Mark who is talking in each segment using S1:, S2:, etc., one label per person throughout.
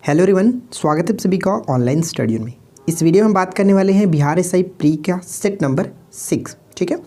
S1: Hello everyone, स्वागत है आप सभी का ऑनलाइन स्टडी में। इस वीडियो में हम बात करने वाले हैं बिहार एसआई प्री का सेट नंबर 6। ठीक है,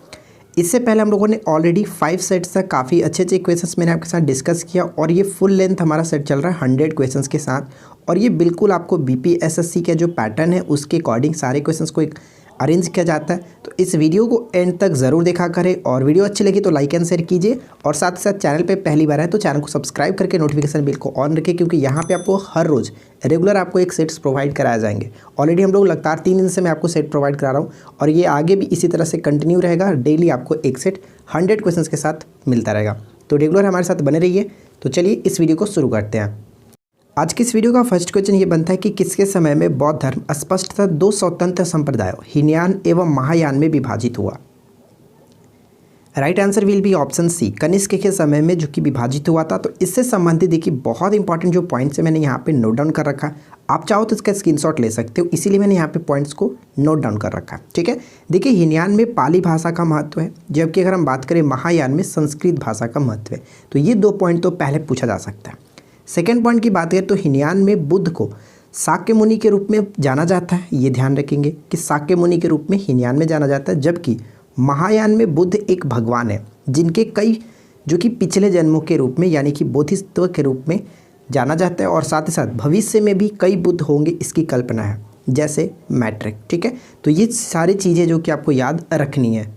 S1: इससे पहले हम लोगों ने ऑलरेडी 5 सेट्स तक काफ़ी अच्छे क्वेश्चंस मैंने आपके साथ डिस्कस किया और ये फुल लेंथ हमारा सेट चल रहा है 100 क्वेश्चंस के साथ। और ये बिल्कुल आपको बीपीएसएससी का जो पैटर्न है उसके अकॉर्डिंग सारे क्वेश्चंस को एक अरेंज किया जाता है। तो इस वीडियो को एंड तक ज़रूर देखा करें और वीडियो अच्छी लगी तो लाइक एंड शेयर कीजिए और साथ ही साथ चैनल पे पहली बार है तो चैनल को सब्सक्राइब करके नोटिफिकेशन बिल को ऑन रखें, क्योंकि यहाँ पे आपको हर रोज़ रेगुलर आपको एक सेट्स प्रोवाइड कराए जाएंगे। ऑलरेडी हम लोग लगातार 3 दिन से मैं आपको सेट प्रोवाइड करा रहा हूँ और ये आगे भी इसी तरह से कंटिन्यू रहेगा। डेली आपको एक सेट 100 क्वेश्चन के साथ मिलता रहेगा, तो रेगुलर हमारे साथ बने रहिए। तो चलिए इस वीडियो को शुरू करते हैं। आज की इस वीडियो का फर्स्ट क्वेश्चन ये बनता है कि किसके समय में बौद्ध धर्म स्पष्टतः 2 स्वतंत्र संप्रदायों हीनयान एवं महायान में विभाजित हुआ। Right answer will be option C, Kanishka के समय में जो कि विभाजित हुआ था। तो इससे संबंधित देखिए बहुत इंपॉर्टेंट जो पॉइंट्स है मैंने यहाँ पे नोट डाउन कर रखा है। आप चाहो तो इसका स्क्रीनशॉट ले सकते हो, इसीलिए मैंने यहाँ पे पॉइंट्स को नोट डाउन कर रखा है। ठीक है, देखिए हीनयान में पाली भाषा का महत्व है, जबकि अगर हम बात करें महायान में संस्कृत भाषा का महत्व है। तो ये 2 पॉइंट तो पहले पूछा जा सकता है। सेकेंड पॉइंट की बात करें तो हीनयान में बुद्ध को शाक्य मुनि के रूप में जाना जाता है। ये ध्यान रखेंगे कि शाक्य मुनि के रूप में हीनयान में जाना जाता है, जबकि महायान में बुद्ध एक भगवान है जिनके कई जो कि पिछले जन्मों के रूप में यानी कि बोधिसत्व के रूप में जाना जाता है और साथ ही साथ भविष्य में भी कई बुद्ध होंगे इसकी कल्पना है, जैसे मैट्रिक। ठीक है, तो ये सारी चीज़ें जो कि आपको याद रखनी है।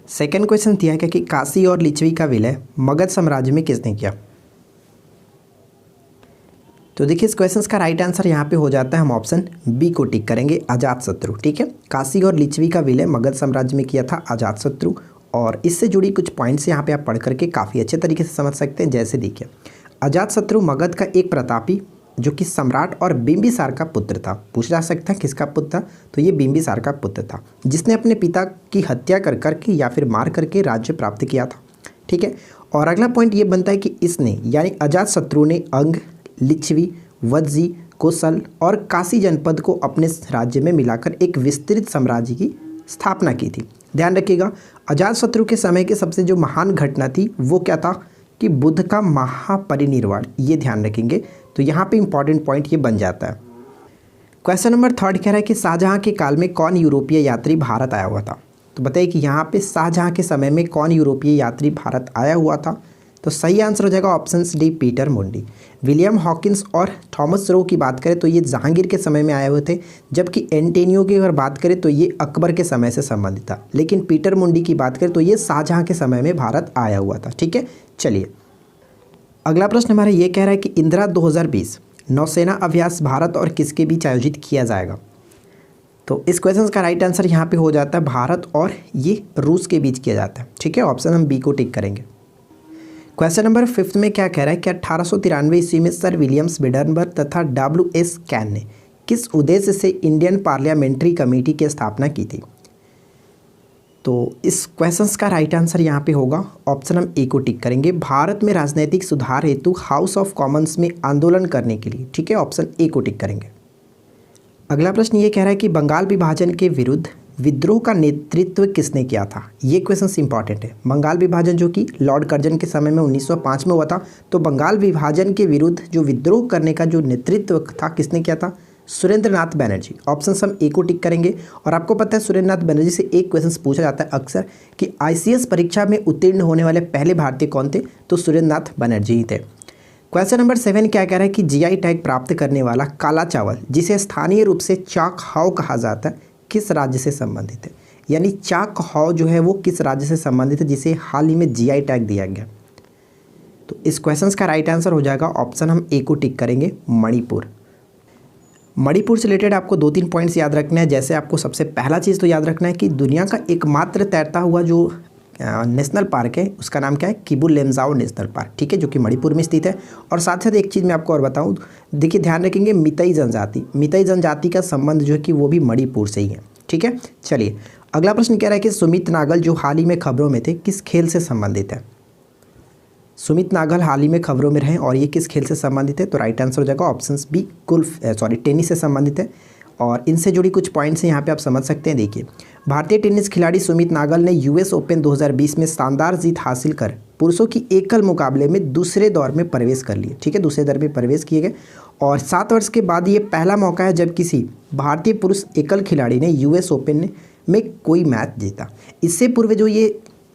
S1: सेकेंड क्वेश्चन दिया गया कि काशी और लिच्छवी का विलय मगध साम्राज्य में किसने किया। तो देखिए इस क्वेश्चन का राइट आंसर यहाँ पे हो जाता है, हम ऑप्शन बी को टिक करेंगे, अजातशत्रु। ठीक है, काशी और लिच्छवी का विलय मगध साम्राज्य में किया था अजातशत्रु। और इससे जुड़ी कुछ पॉइंट्स यहाँ पे आप पढ़ करके काफ़ी अच्छे तरीके से समझ सकते हैं। जैसे देखिए अजातशत्रु मगध का एक प्रतापी जो कि सम्राट और बिंबिसार का पुत्र था। पूछ जा सकता है किसका पुत्र था, तो ये बिंबिसार का पुत्र था जिसने अपने पिता की हत्या कर करके या फिर मार करके राज्य प्राप्त किया था। ठीक है, और अगला पॉइंट ये बनता है कि इसने यानी अजातशत्रु ने अंग, लिच्छवी, वज्जी, कोसल और काशी जनपद को अपने राज्य में मिलाकर एक विस्तृत साम्राज्य की स्थापना की थी। ध्यान रखिएगा अजातशत्रु के समय की सबसे जो महान घटना थी वो क्या था कि बुद्ध का महापरिनिर्वाण। ये ध्यान रखेंगे, तो यहाँ पे इंपॉर्टेंट पॉइंट ये बन जाता है। क्वेश्चन नंबर 3 कह रहा है कि शाहजहाँ के काल में कौन यूरोपीय यात्री भारत आया हुआ था। तो बताइए कि यहाँ पे शाहजहाँ के समय में कौन यूरोपीय यात्री भारत आया हुआ था। तो सही आंसर हो जाएगा ऑप्शन डी, पीटर मुंडी। विलियम हॉकिंस और थॉमस रो की बात करें तो ये जहांगीर के समय में आए हुए थे, जबकि एंटेनियो की अगर बात करें तो ये अकबर के समय से संबंधित था। लेकिन पीटर मुंडी की बात करें तो ये शाहजहाँ के समय में भारत आया हुआ था। ठीक है, चलिए अगला प्रश्न हमारा ये कह रहा है कि इंदिरा 2020 नौसेना अभ्यास भारत और किसके बीच आयोजित किया जाएगा। तो इस क्वेश्चन का राइट आंसर यहाँ पे हो जाता है भारत और ये रूस के बीच किया जाता है। ठीक है, ऑप्शन हम बी को टिक करेंगे। क्वेश्चन नंबर 5 में क्या कह रहा है कि 1893 ईस्वी में सर विलियम्स बिडनबर्ग तथा W.S. कैन ने किस उद्देश्य से इंडियन पार्लियामेंट्री कमेटी की स्थापना की थी। तो इस क्वेश्चन का राइट आंसर यहाँ पे होगा ऑप्शन हम ए को टिक करेंगे, भारत में राजनीतिक सुधार हेतु हाउस ऑफ कॉमन्स में आंदोलन करने के लिए। ठीक है, ऑप्शन ए को टिक करेंगे। अगला प्रश्न ये कह रहा है कि बंगाल विभाजन के विरुद्ध विद्रोह का नेतृत्व किसने किया था। ये क्वेश्चन इंपॉर्टेंट है। बंगाल विभाजन जो कि लॉर्ड कर्जन के समय में 1905 में हुआ था, तो बंगाल विभाजन के विरुद्ध जो विद्रोह करने का जो नेतृत्व था किसने किया था, सुरेंद्रनाथ बनर्जी। ऑप्शन हम ए को टिक करेंगे। और आपको पता है सुरेंद्रनाथ बनर्जी से एक क्वेश्चन पूछा जाता है अक्सर कि ICS परीक्षा में उत्तीर्ण होने वाले पहले भारतीय कौन थे, तो सुरेंद्रनाथ बनर्जी ही थे। क्वेश्चन नंबर 7 क्या कह रहा है कि GI टैग प्राप्त करने वाला काला चावल जिसे स्थानीय रूप से चाक हाव कहा जाता है किस राज्य से संबंधित है। यानी चाक हाव जो है वो किस राज्य से संबंधित है जिसे हाल ही में GI टैग दिया गया। तो इस क्वेश्चन का राइट आंसर हो जाएगा ऑप्शन हम ए को टिक करेंगे, मणिपुर। मणिपुर से रिलेटेड आपको 2-3 पॉइंट्स याद रखना है। जैसे आपको सबसे पहला चीज़ तो याद रखना है कि दुनिया का एकमात्र तैरता हुआ जो नेशनल पार्क है उसका नाम क्या है, किबु लेमजाओ नेशनल पार्क। ठीक है, जो कि मणिपुर में स्थित है। और साथ साथ एक चीज़ मैं आपको और बताऊं, देखिए ध्यान रखेंगे मितई जनजाति का संबंध जो है कि वो भी मणिपुर से ही है। ठीक है, चलिए अगला प्रश्न कह रहा है कि सुमित नागल जो हाल ही में खबरों में थे किस खेल से संबंधित है। सुमित नागल हाल ही में खबरों में रहे और ये किस खेल से संबंधित है, तो राइट आंसर हो जाएगा ऑप्शन बी, टेनिस से संबंधित है। और इनसे जुड़ी कुछ पॉइंट्स यहाँ पे आप समझ सकते हैं। देखिए भारतीय टेनिस खिलाड़ी सुमित नागल ने US ओपन 2020 में शानदार जीत हासिल कर पुरुषों की एकल मुकाबले में दूसरे दौर में प्रवेश कर लिए। ठीक है, दूसरे दौर में प्रवेश किए गए और 7 वर्ष के बाद ये पहला मौका है जब किसी भारतीय पुरुष एकल खिलाड़ी ने यूएस ओपन में कोई मैच जीता। इससे पूर्व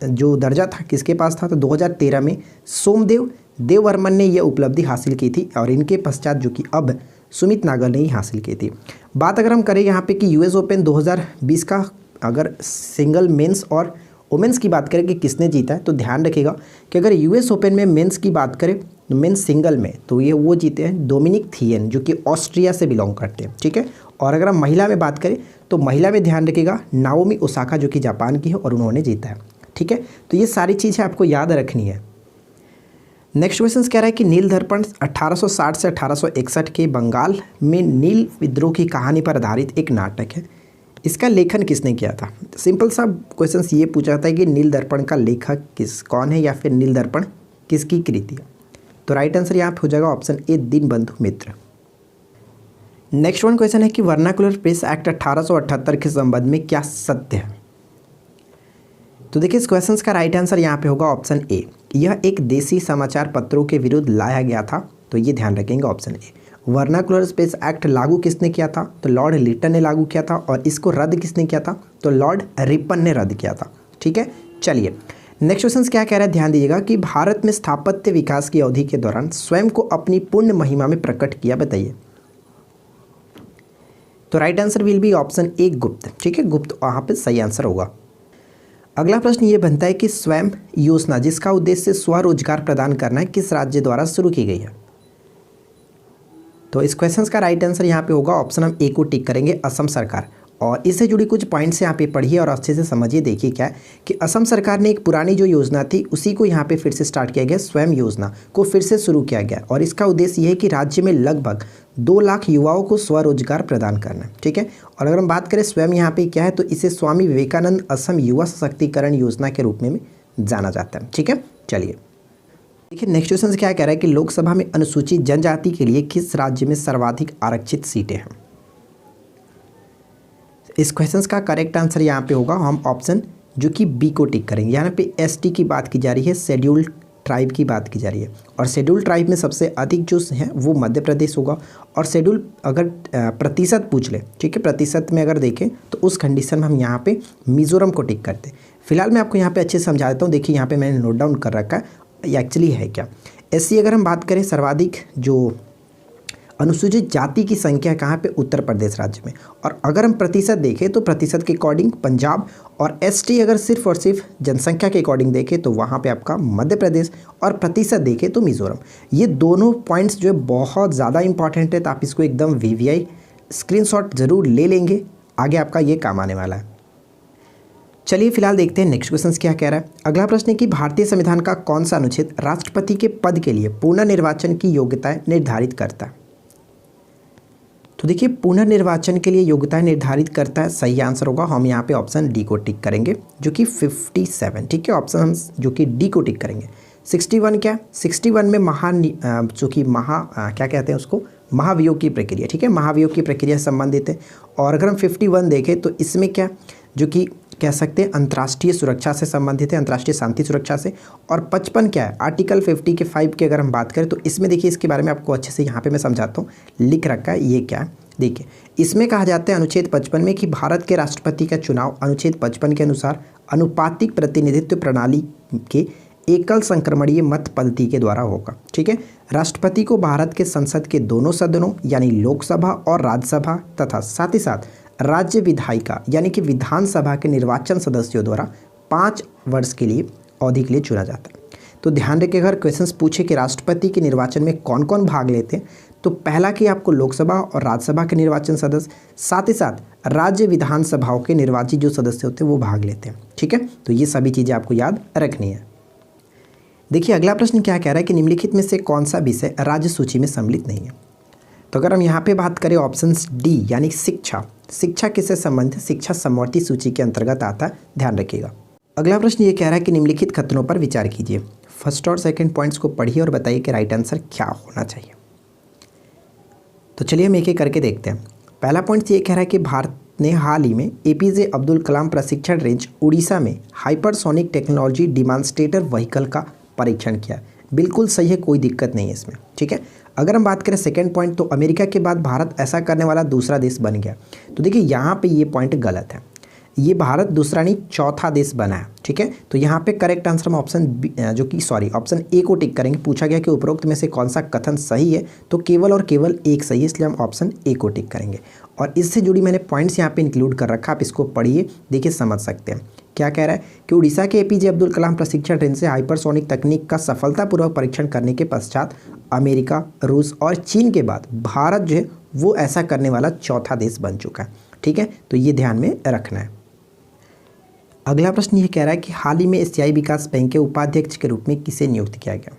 S1: जो दर्जा था किसके पास था, तो 2013 में सोमदेव देववर्मन ने यह उपलब्धि हासिल की थी और इनके पश्चात जो कि अब सुमित नागल ने ही हासिल की थी। बात अगर हम करें यहाँ पे कि यूएस ओपन 2020 का अगर सिंगल मेंस और वुमेंस की बात करें कि किसने जीता है, तो ध्यान रखिएगा कि अगर यूएस ओपन में मेंस की बात करें तो मेंस सिंगल में तो ये वो जीते हैं डोमिनिक थिएन जो कि ऑस्ट्रिया से बिलोंग करते हैं, ठीक है। और अगर हम महिला में बात करें तो महिला में ध्यान रखिएगा नाओमी ओसाका जो कि जापान की है और उन्होंने जीता है, ठीक है। तो ये सारी चीज़ें आपको याद रखनी है। नेक्स्ट क्वेश्चन कह रहा है कि नील दर्पण 1860 से 1861 के बंगाल में नील विद्रोह की कहानी पर आधारित एक नाटक है। इसका लेखन किसने किया था। सिंपल सा क्वेश्चन ये पूछा जाता है कि नील दर्पण का लेखक कौन है या फिर नील दर्पण किसकी कृति है। तो राइट आंसर यहाँ पे हो जाएगा option A Dinabandhu Mitra. Next one question है कि वर्नाकुलर प्रेस एक्ट 1878 के संबंध में क्या सत्य है। तो देखिए इस क्वेश्चन का राइट आंसर यहाँ पे होगा ऑप्शन ए, यह एक देसी समाचार पत्रों के विरुद्ध लाया गया था। तो ये ध्यान रखेंगे option A. Vernacular space act लागू किसने किया था, तो लॉर्ड लिटन ने लागू किया था। और इसको रद्द किसने किया था, तो लॉर्ड रिपन ने रद्द किया था, ठीक है। चलिए नेक्स्ट क्वेश्चन क्या कह रहा है, ध्यान दीजिएगा कि भारत में स्थापत्य विकास की अवधि के दौरान स्वयं को अपनी पूर्ण महिमा में प्रकट किया, बताइए। तो right answer will be option A गुप्त, ठीक है। गुप्त वहाँ पे सही आंसर होगा। अगला प्रश्न ये बनता है कि स्वयं योजना जिसका उद्देश्य स्वरोजगार प्रदान करना है किस राज्य द्वारा शुरू की गई है। तो इस क्वेश्चन का राइट आंसर यहाँ पे होगा ऑप्शन हम ए को टिक करेंगे, असम सरकार। और इससे जुड़ी कुछ पॉइंट्स यहाँ पे पढ़िए और अच्छे से समझिए। देखिए क्या है कि असम सरकार ने एक पुरानी जो योजना थी उसी को यहाँ पे फिर से स्टार्ट किया गया, स्वयं योजना को फिर से शुरू किया गया। और इसका उद्देश्य ये है कि राज्य में लगभग 2 लाख युवाओं को स्वरोजगार प्रदान करना, ठीक है। और अगर हम बात करें स्वयं यहाँ पे क्या है, तो इसे स्वामी विवेकानंद असम युवा सशक्तिकरण योजना के रूप में जाना जाता है, ठीक है। चलिए देखिए नेक्स्ट क्वेश्चन क्या कह रहा है कि लोकसभा में अनुसूचित जनजाति के लिए किस राज्य में सर्वाधिक आरक्षित सीटें हैं। इस क्वेश्चन का करेक्ट आंसर यहाँ पे होगा हम ऑप्शन जो कि बी को टिक करेंगे। यहाँ पे एसटी की बात की जा रही है, शेड्यूल्ड ट्राइब की बात की जा रही है। और शेड्यूल्ड ट्राइब में सबसे अधिक जो है वो मध्य प्रदेश होगा। और शेड्यूल अगर प्रतिशत पूछ ले, ठीक है, प्रतिशत में अगर देखें तो उस कंडीशन में हम यहाँ पे मिजोरम को टिक करते हैं। फिलहाल मैं आपको यहाँ पे अच्छे से समझा देता हूँ। देखिए यहाँ पे मैंने नोट डाउन कर रखा है, ये एक्चुअली है क्या। एससी अगर हम बात करें सर्वाधिक जो अनुसूचित जाति की संख्या कहाँ पे, उत्तर प्रदेश राज्य में। और अगर हम प्रतिशत देखें तो प्रतिशत के अकॉर्डिंग पंजाब। और एसटी अगर सिर्फ और सिर्फ जनसंख्या के अकॉर्डिंग देखें तो वहाँ पे आपका मध्य प्रदेश। और प्रतिशत देखें तो मिजोरम। ये दोनों पॉइंट्स जो है बहुत ज़्यादा इंपॉर्टेंट है, तो आप इसको एकदम वीवीआई स्क्रीनशॉट ज़रूर ले लेंगे, आगे आपका ये काम आने वाला है। चलिए फिलहाल देखते हैं नेक्स्ट क्वेश्चन क्या कह रहा है। अगला प्रश्न है कि भारतीय संविधान का कौन सा अनुच्छेद राष्ट्रपति के पद के लिए पुनर्निर्वाचन की योग्यताएं निर्धारित करता है। तो देखिए पुनर्निर्वाचन के लिए योग्यताएं निर्धारित करता है, सही आंसर होगा हम यहाँ पे ऑप्शन डी को टिक करेंगे जो कि 57, ठीक है। ऑप्शन हम जो कि डी को टिक करेंगे। 61 क्या, 61 में जो कि क्या कहते हैं उसको, महाभियोग की प्रक्रिया, ठीक है, महाभियोग की प्रक्रिया से संबंधित है। और अगर हम 51 देखें तो इसमें क्या जो कि कह सकते हैं अंतर्राष्ट्रीय सुरक्षा से संबंधित है, अंतर्राष्ट्रीय शांति सुरक्षा से। और 55 क्या है, आर्टिकल 50 के 5 की अगर हम बात करें तो इसमें देखिए इसके बारे में आपको अच्छे से यहाँ पे मैं समझाता हूँ, लिख रखा है ये क्या है। देखिए इसमें कहा जाता है अनुच्छेद 55 में कि भारत के राष्ट्रपति का चुनाव अनुच्छेद 55 के अनुसार अनुपातिक प्रतिनिधित्व प्रणाली के एकल संक्रमणीय मत पद्धति के द्वारा होगा, ठीक है। राष्ट्रपति को भारत के संसद के दोनों सदनों यानी लोकसभा और राज्यसभा तथा साथ ही साथ राज्य विधायिका यानी कि विधानसभा के निर्वाचन सदस्यों द्वारा 5 वर्ष के लिए अवधि के लिए चुना जाता है। तो ध्यान रखिए अगर क्वेश्चंस पूछे कि राष्ट्रपति के निर्वाचन में कौन कौन भाग लेते हैं, तो पहला कि आपको लोकसभा और राज्यसभा के निर्वाचन सदस्य, साथ ही साथ राज्य विधानसभाओं के निर्वाचित जो सदस्य होते हैं वो भाग लेते हैं, ठीक है। तो ये सभी चीज़ें आपको याद रखनी है। देखिए अगला प्रश्न क्या कह रहा है कि निम्नलिखित में से कौन सा विषय राज्य सूची में सम्मिलित नहीं है। तो अगर हम यहाँ पे बात करें ऑप्शन डी यानी शिक्षा, शिक्षा किससे संबंधित, शिक्षा समवर्ती सूची के अंतर्गत आता है, ध्यान रखिएगा। अगला प्रश्न ये कह रहा है कि निम्नलिखित कथनों पर विचार कीजिए। फर्स्ट और सेकंड पॉइंट्स को पढ़िए और बताइए कि राइट आंसर क्या होना चाहिए। तो चलिए हम एक एक करके देखते हैं। पहला पॉइंट ये कह रहा है कि भारत ने हाल ही में एपीजे अब्दुल कलाम प्रशिक्षण रेंज उड़ीसा में हाइपरसोनिक टेक्नोलॉजी डिमॉन्स्ट्रेटर व्हीकल का परीक्षण किया। बिल्कुल सही है, कोई दिक्कत नहीं है इसमें, ठीक है। अगर हम बात करें सेकंड पॉइंट, तो अमेरिका के बाद भारत ऐसा करने वाला दूसरा देश बन गया। तो देखिए यहाँ पे ये पॉइंट गलत है, ये भारत दूसरा नहीं चौथा देश बना है, ठीक है। तो यहाँ पे करेक्ट आंसर हम ऑप्शन ए को टिक करेंगे। पूछा गया कि उपरोक्त में से कौन सा कथन सही है, तो केवल और केवल एक सही है, इसलिए हम ऑप्शन ए को टिक करेंगे। और इससे जुड़ी मैंने पॉइंट्स यहाँ पे इंक्लूड कर रखा, आप इसको पढ़िए, देखिए समझ सकते हैं। क्या कह रहा है कि उड़ीसा के एपीजे अब्दुल कलाम प्रशिक्षण ट्रेन से हाइपरसोनिक तकनीक का सफलतापूर्वक परीक्षण करने के पश्चात अमेरिका, रूस और चीन के बाद भारत जो है वो ऐसा करने वाला चौथा देश बन चुका है, ठीक है। तो ये ध्यान में रखना है। अगला प्रश्न ये कह रहा है कि हाल ही में एशियाई विकास बैंक के उपाध्यक्ष के रूप में किसे नियुक्त किया गया।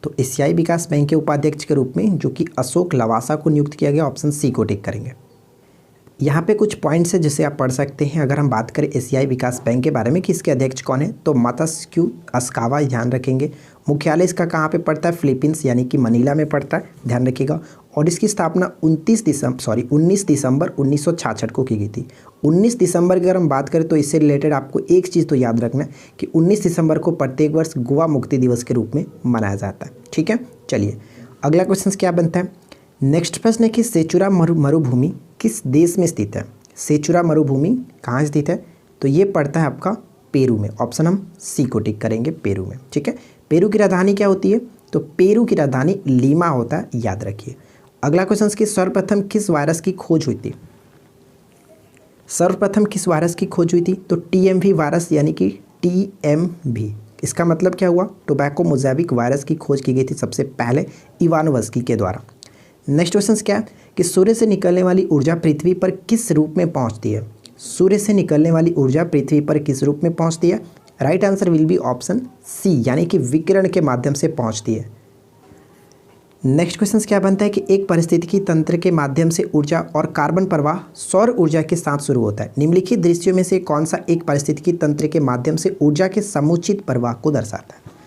S1: तो एशियाई विकास बैंक के उपाध्यक्ष के रूप में जो कि अशोक लवासा को नियुक्त किया गया, ऑप्शन सी को टिक करेंगे। यहाँ पे कुछ पॉइंट्स है जिसे आप पढ़ सकते हैं। अगर हम बात करें एशियाई विकास बैंक के बारे में कि इसके अध्यक्ष कौन है, तो मात्सुको असाकावा, ध्यान रखेंगे। मुख्यालय इसका कहाँ पे पड़ता है, फिलीपींस यानी कि मनीला में पड़ता है, ध्यान रखिएगा। और इसकी स्थापना 19 दिसंबर 1966 को की गई थी। 19 दिसंबर की अगर हम बात करें तो इससे रिलेटेड आपको एक चीज़ तो याद रखना है कि 19 दिसंबर को प्रत्येक वर्ष गोवा मुक्ति दिवस के रूप में मनाया जाता है, ठीक है। चलिए अगला क्वेश्चन क्या बनता है। नेक्स्ट प्रश्न है कि सेचुरा मरुभूमि किस देश में स्थित है। सेचुरा मरुभूमि कहाँ स्थित है, तो ये पड़ता है आपका पेरू में, ऑप्शन हम सी को टिक करेंगे, पेरू में, ठीक है। पेरू की राजधानी क्या होती है, तो पेरू की राजधानी लीमा होता है, याद रखिए। अगला क्वेश्चन कि सर्वप्रथम किस वायरस की खोज हुई थी। सर्वप्रथम किस वायरस की खोज हुई थी, तो टीएमवी वायरस यानी कि टीएमवी, इसका मतलब क्या हुआ, टोबैको मोज़ेबिक वायरस की खोज की गई थी सबसे पहले इवानोव्स्की के द्वारा। नेक्स्ट क्वेश्चन क्या है कि सूर्य से निकलने वाली ऊर्जा पृथ्वी पर किस रूप में पहुंचती है। सूर्य से निकलने वाली ऊर्जा पृथ्वी पर किस रूप में पहुंचती है, right answer will be option C, यानी कि विकिरण के माध्यम से पहुंचती है। नेक्स्ट क्वेश्चन क्या बनता है कि एक पारिस्थितिकी तंत्र के माध्यम से ऊर्जा और कार्बन प्रवाह सौर ऊर्जा के साथ शुरू होता है। निम्नलिखित दृश्यों में से कौन सा एक पारिस्थितिकी तंत्र के माध्यम से ऊर्जा के समुचित प्रवाह को दर्शाता है।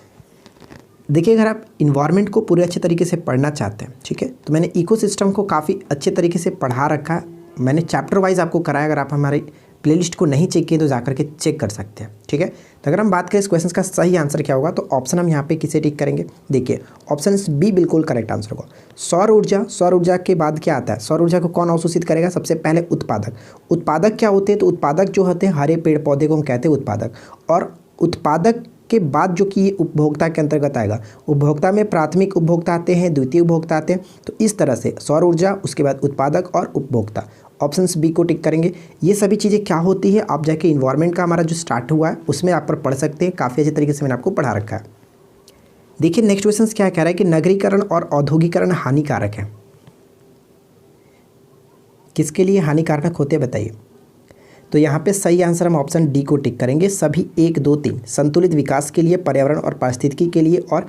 S1: देखिए अगर आप इन्वायरमेंट को पूरे अच्छे तरीके से पढ़ना चाहते हैं, ठीक है, तो मैंने इकोसिस्टम को काफ़ी अच्छे तरीके से पढ़ा रखा है, मैंने चैप्टर वाइज आपको कराया। अगर आप हमारे प्लेलिस्ट को नहीं चेक किए तो जाकर के चेक कर सकते हैं, ठीक है। तो अगर हम बात करें इस क्वेश्चन का सही आंसर क्या होगा, तो ऑप्शन हम यहाँ पे किसे टिक करेंगे, देखिए ऑप्शन बी बिल्कुल करेक्ट आंसर होगा। सौर ऊर्जा के बाद क्या आता है, सौर ऊर्जा को कौन अवशोषित करेगा, सबसे पहले उत्पादक। उत्पादक क्या होते हैं, तो उत्पादक जो होते हैं हरे पेड़ पौधे को हम कहते हैं उत्पादक, और उत्पादक के बाद जो कि उपभोक्ता के अंतर्गत आएगा। उपभोक्ता में प्राथमिक उपभोक्ता आते हैं, द्वितीय उपभोक्ता आते हैं, तो इस तरह से सौर ऊर्जा, उसके बाद उत्पादक और उपभोक्ता, ऑप्शन बी को टिक करेंगे। ये सभी चीज़ें क्या होती है, आप जाके इन्वायरमेंट का हमारा जो स्टार्ट हुआ है उसमें आप पर पढ़ सकते हैं, काफ़ी अच्छे तरीके से मैंने आपको पढ़ा रखा है। देखिए नेक्स्ट क्वेश्चन क्या कह रहा है कि नगरीकरण और औद्योगिकरण हानिकारक है। किसके लिए हानिकारक होते हैं बताइए। तो यहाँ पे सही आंसर हम ऑप्शन डी को टिक करेंगे। सभी 1, 2, 3 संतुलित विकास के लिए, पर्यावरण और पारिस्थितिकी के लिए और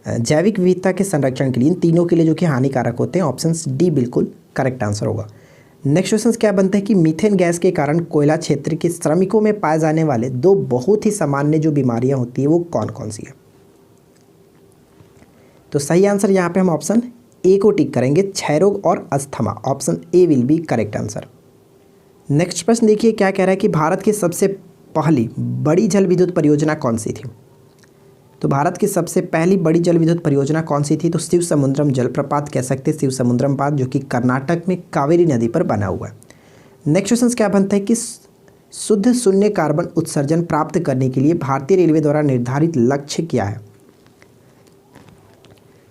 S1: जैविक विविधता के संरक्षण के लिए, इन तीनों के लिए जो कि हानिकारक होते हैं, ऑप्शन डी बिल्कुल करेक्ट आंसर होगा। नेक्स्ट क्वेश्चन क्या बनता है कि मीथेन गैस के कारण कोयला क्षेत्र के श्रमिकों में पाए जाने वाले 2 बहुत ही सामान्य जो बीमारियां होती है वो कौन कौन सी है। तो सही आंसर यहाँ पे हम ऑप्शन ए को टिक करेंगे, क्षय रोग और asthma, option A will be correct answer. Next प्रश्न देखिए क्या कह रहा है कि भारत की सबसे पहली बड़ी जल विद्युत परियोजना कौन सी थी। तो भारत की सबसे पहली बड़ी जल विद्युत परियोजना कौन सी थी, तो शिव समुद्रम जलप्रपात कह सकते हैं, शिव समुद्रम बांध, जो कि कर्नाटक में कावेरी नदी पर बना हुआ है। नेक्स्ट क्वेश्चन क्या बनता है कि शुद्ध शून्य कार्बन उत्सर्जन प्राप्त करने के लिए भारतीय रेलवे द्वारा निर्धारित लक्ष्य क्या है।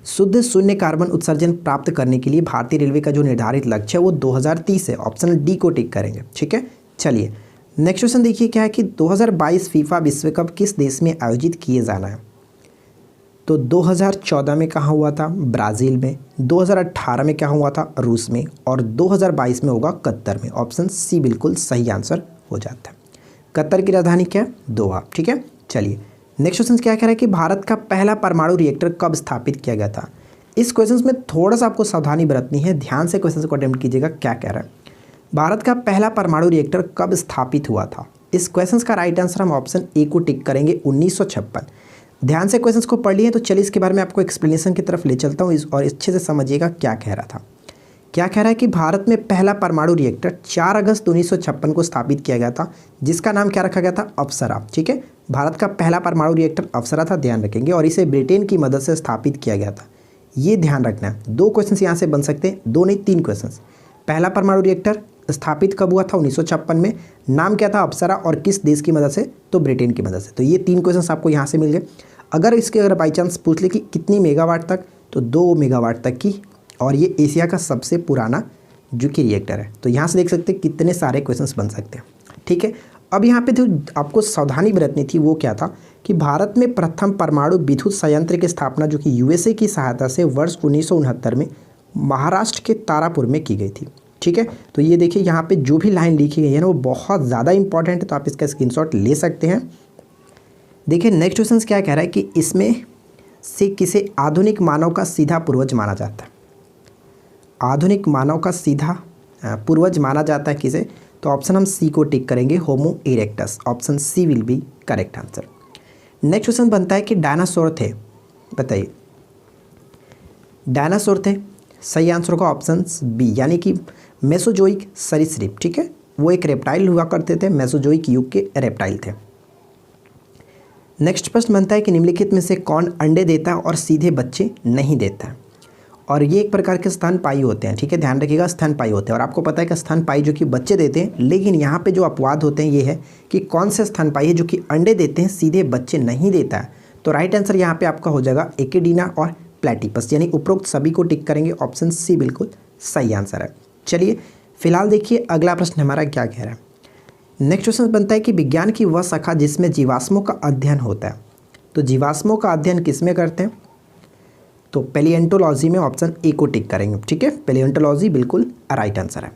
S1: शुद्ध शून्य कार्बन उत्सर्जन प्राप्त करने के लिए भारतीय रेलवे का जो निर्धारित लक्ष्य है वो 2030 है, ऑप्शन डी को टिक करेंगे, ठीक है। चलिए नेक्स्ट क्वेश्चन देखिए क्या है कि 2022 फीफा विश्व कप किस देश में आयोजित किए जाना है। तो 2014 में कहाँ हुआ था, ब्राज़ील में, 2018 में क्या हुआ था, रूस में, और 2022 में होगा कतर में, ऑप्शन सी बिल्कुल सही आंसर हो जाता है। कतर की राजधानी क्या है, दोहा, ठीक है। चलिए नेक्स्ट क्वेश्चन क्या कह रहा है कि भारत का पहला परमाणु रिएक्टर कब स्थापित किया गया था। इस क्वेश्चन में थोड़ा सा आपको सावधानी बरतनी है, ध्यान से क्वेश्चन को अटेम्प्ट कीजिएगा। क्या कह रहा है, भारत का पहला परमाणु रिएक्टर कब स्थापित हुआ था। इस क्वेश्चन का राइट आंसर हम ऑप्शन ए को टिक करेंगे, 1956। ध्यान से क्वेश्चंस को पढ़ लिए, तो चलिए इसके बारे में आपको एक्सप्लेनेशन की तरफ ले चलता हूँ और अच्छे से समझिएगा क्या कह रहा था। क्या कह रहा है कि भारत में पहला परमाणु रिएक्टर 4 अगस्त 1956 को स्थापित किया गया था, जिसका नाम क्या रखा गया था, अप्सरा, ठीक है। भारत का पहला परमाणु रिएक्टर अप्सरा था, ध्यान रखेंगे, और इसे ब्रिटेन की मदद से स्थापित किया गया था। ये ध्यान रखना है। 2 क्वेश्चन यहाँ से बन सकते हैं, 2 नहीं 3 क्वेश्चन। पहला परमाणु रिएक्टर स्थापित कब हुआ था? 1956 में। नाम क्या था? अप्सरा। और किस देश की मदद से? तो ब्रिटेन की मदद से। तो ये 3 क्वेश्चन आपको यहाँ से मिल गए। अगर बाई चांस पूछ ले कि कितनी मेगावाट तक, तो 2 मेगावाट तक की, और ये एशिया का सबसे पुराना जो कि रिएक्टर है। तो यहाँ से देख सकते हैं कितने सारे क्वेश्चंस बन सकते हैं। ठीक है, अब यहाँ पे जो आपको सावधानी बरतनी थी वो क्या था कि भारत में प्रथम परमाणु विद्युत संयंत्र की स्थापना जो कि यूएसए की सहायता से वर्ष 1969 में महाराष्ट्र के तारापुर में की गई थी। ठीक है, तो ये देखिए यहाँ पे जो भी लाइन लिखी गई है ना वो बहुत ज़्यादा इंपॉर्टेंट है, तो आप इसका स्क्रीनशॉट ले सकते हैं। देखिए नेक्स्ट क्वेश्चन क्या कह रहा है कि इसमें से किसे आधुनिक मानव का सीधा पूर्वज माना जाता है? आधुनिक मानव का सीधा पूर्वज माना जाता है किसे? तो ऑप्शन हम सी को टिक करेंगे, Homo erectus. Option C will be correct answer. Next question बनता है कि डायनासोर थे, बताइए डायनासोर थे। सही आंसर होगा ऑप्शन बी, यानी कि मेसोजोइक सरीसृप। ठीक है, वो एक रेप्टाइल हुआ करते थे, मेसोजोइक युग के रेप्टाइल थे। नेक्स्ट प्रश्न बनता है कि निम्नलिखित में से कौन अंडे देता है और सीधे बच्चे नहीं देता है? और ये एक प्रकार के स्तनपायी होते हैं। ठीक है, ध्यान रखिएगा स्तनपायी होते हैं। और आपको पता है कि स्तनपायी जो कि बच्चे देते हैं, लेकिन यहाँ पे जो अपवाद होते हैं ये है कि कौन से स्तनपायी है जो कि अंडे देते हैं सीधे बच्चे नहीं देता है। तो राइट आंसर यहाँ पे आपका हो जाएगा एकेडीना और प्लेटिपस, यानी उपरोक्त सभी को टिक करेंगे। ऑप्शन सी बिल्कुल सही आंसर है। चलिए फिलहाल देखिए अगला प्रश्न हमारा क्या कह रहा है। नेक्स्ट क्वेश्चन बनता है कि विज्ञान की वह शाखा जिसमें जीवाश्मों का अध्ययन होता है। तो जीवाश्मों का अध्ययन किस में करते हैं? तो पैलियोंटोलॉजी में। ऑप्शन ए को टिक करेंगे। ठीक है, पैलियोंटोलॉजी बिल्कुल राइट आंसर है।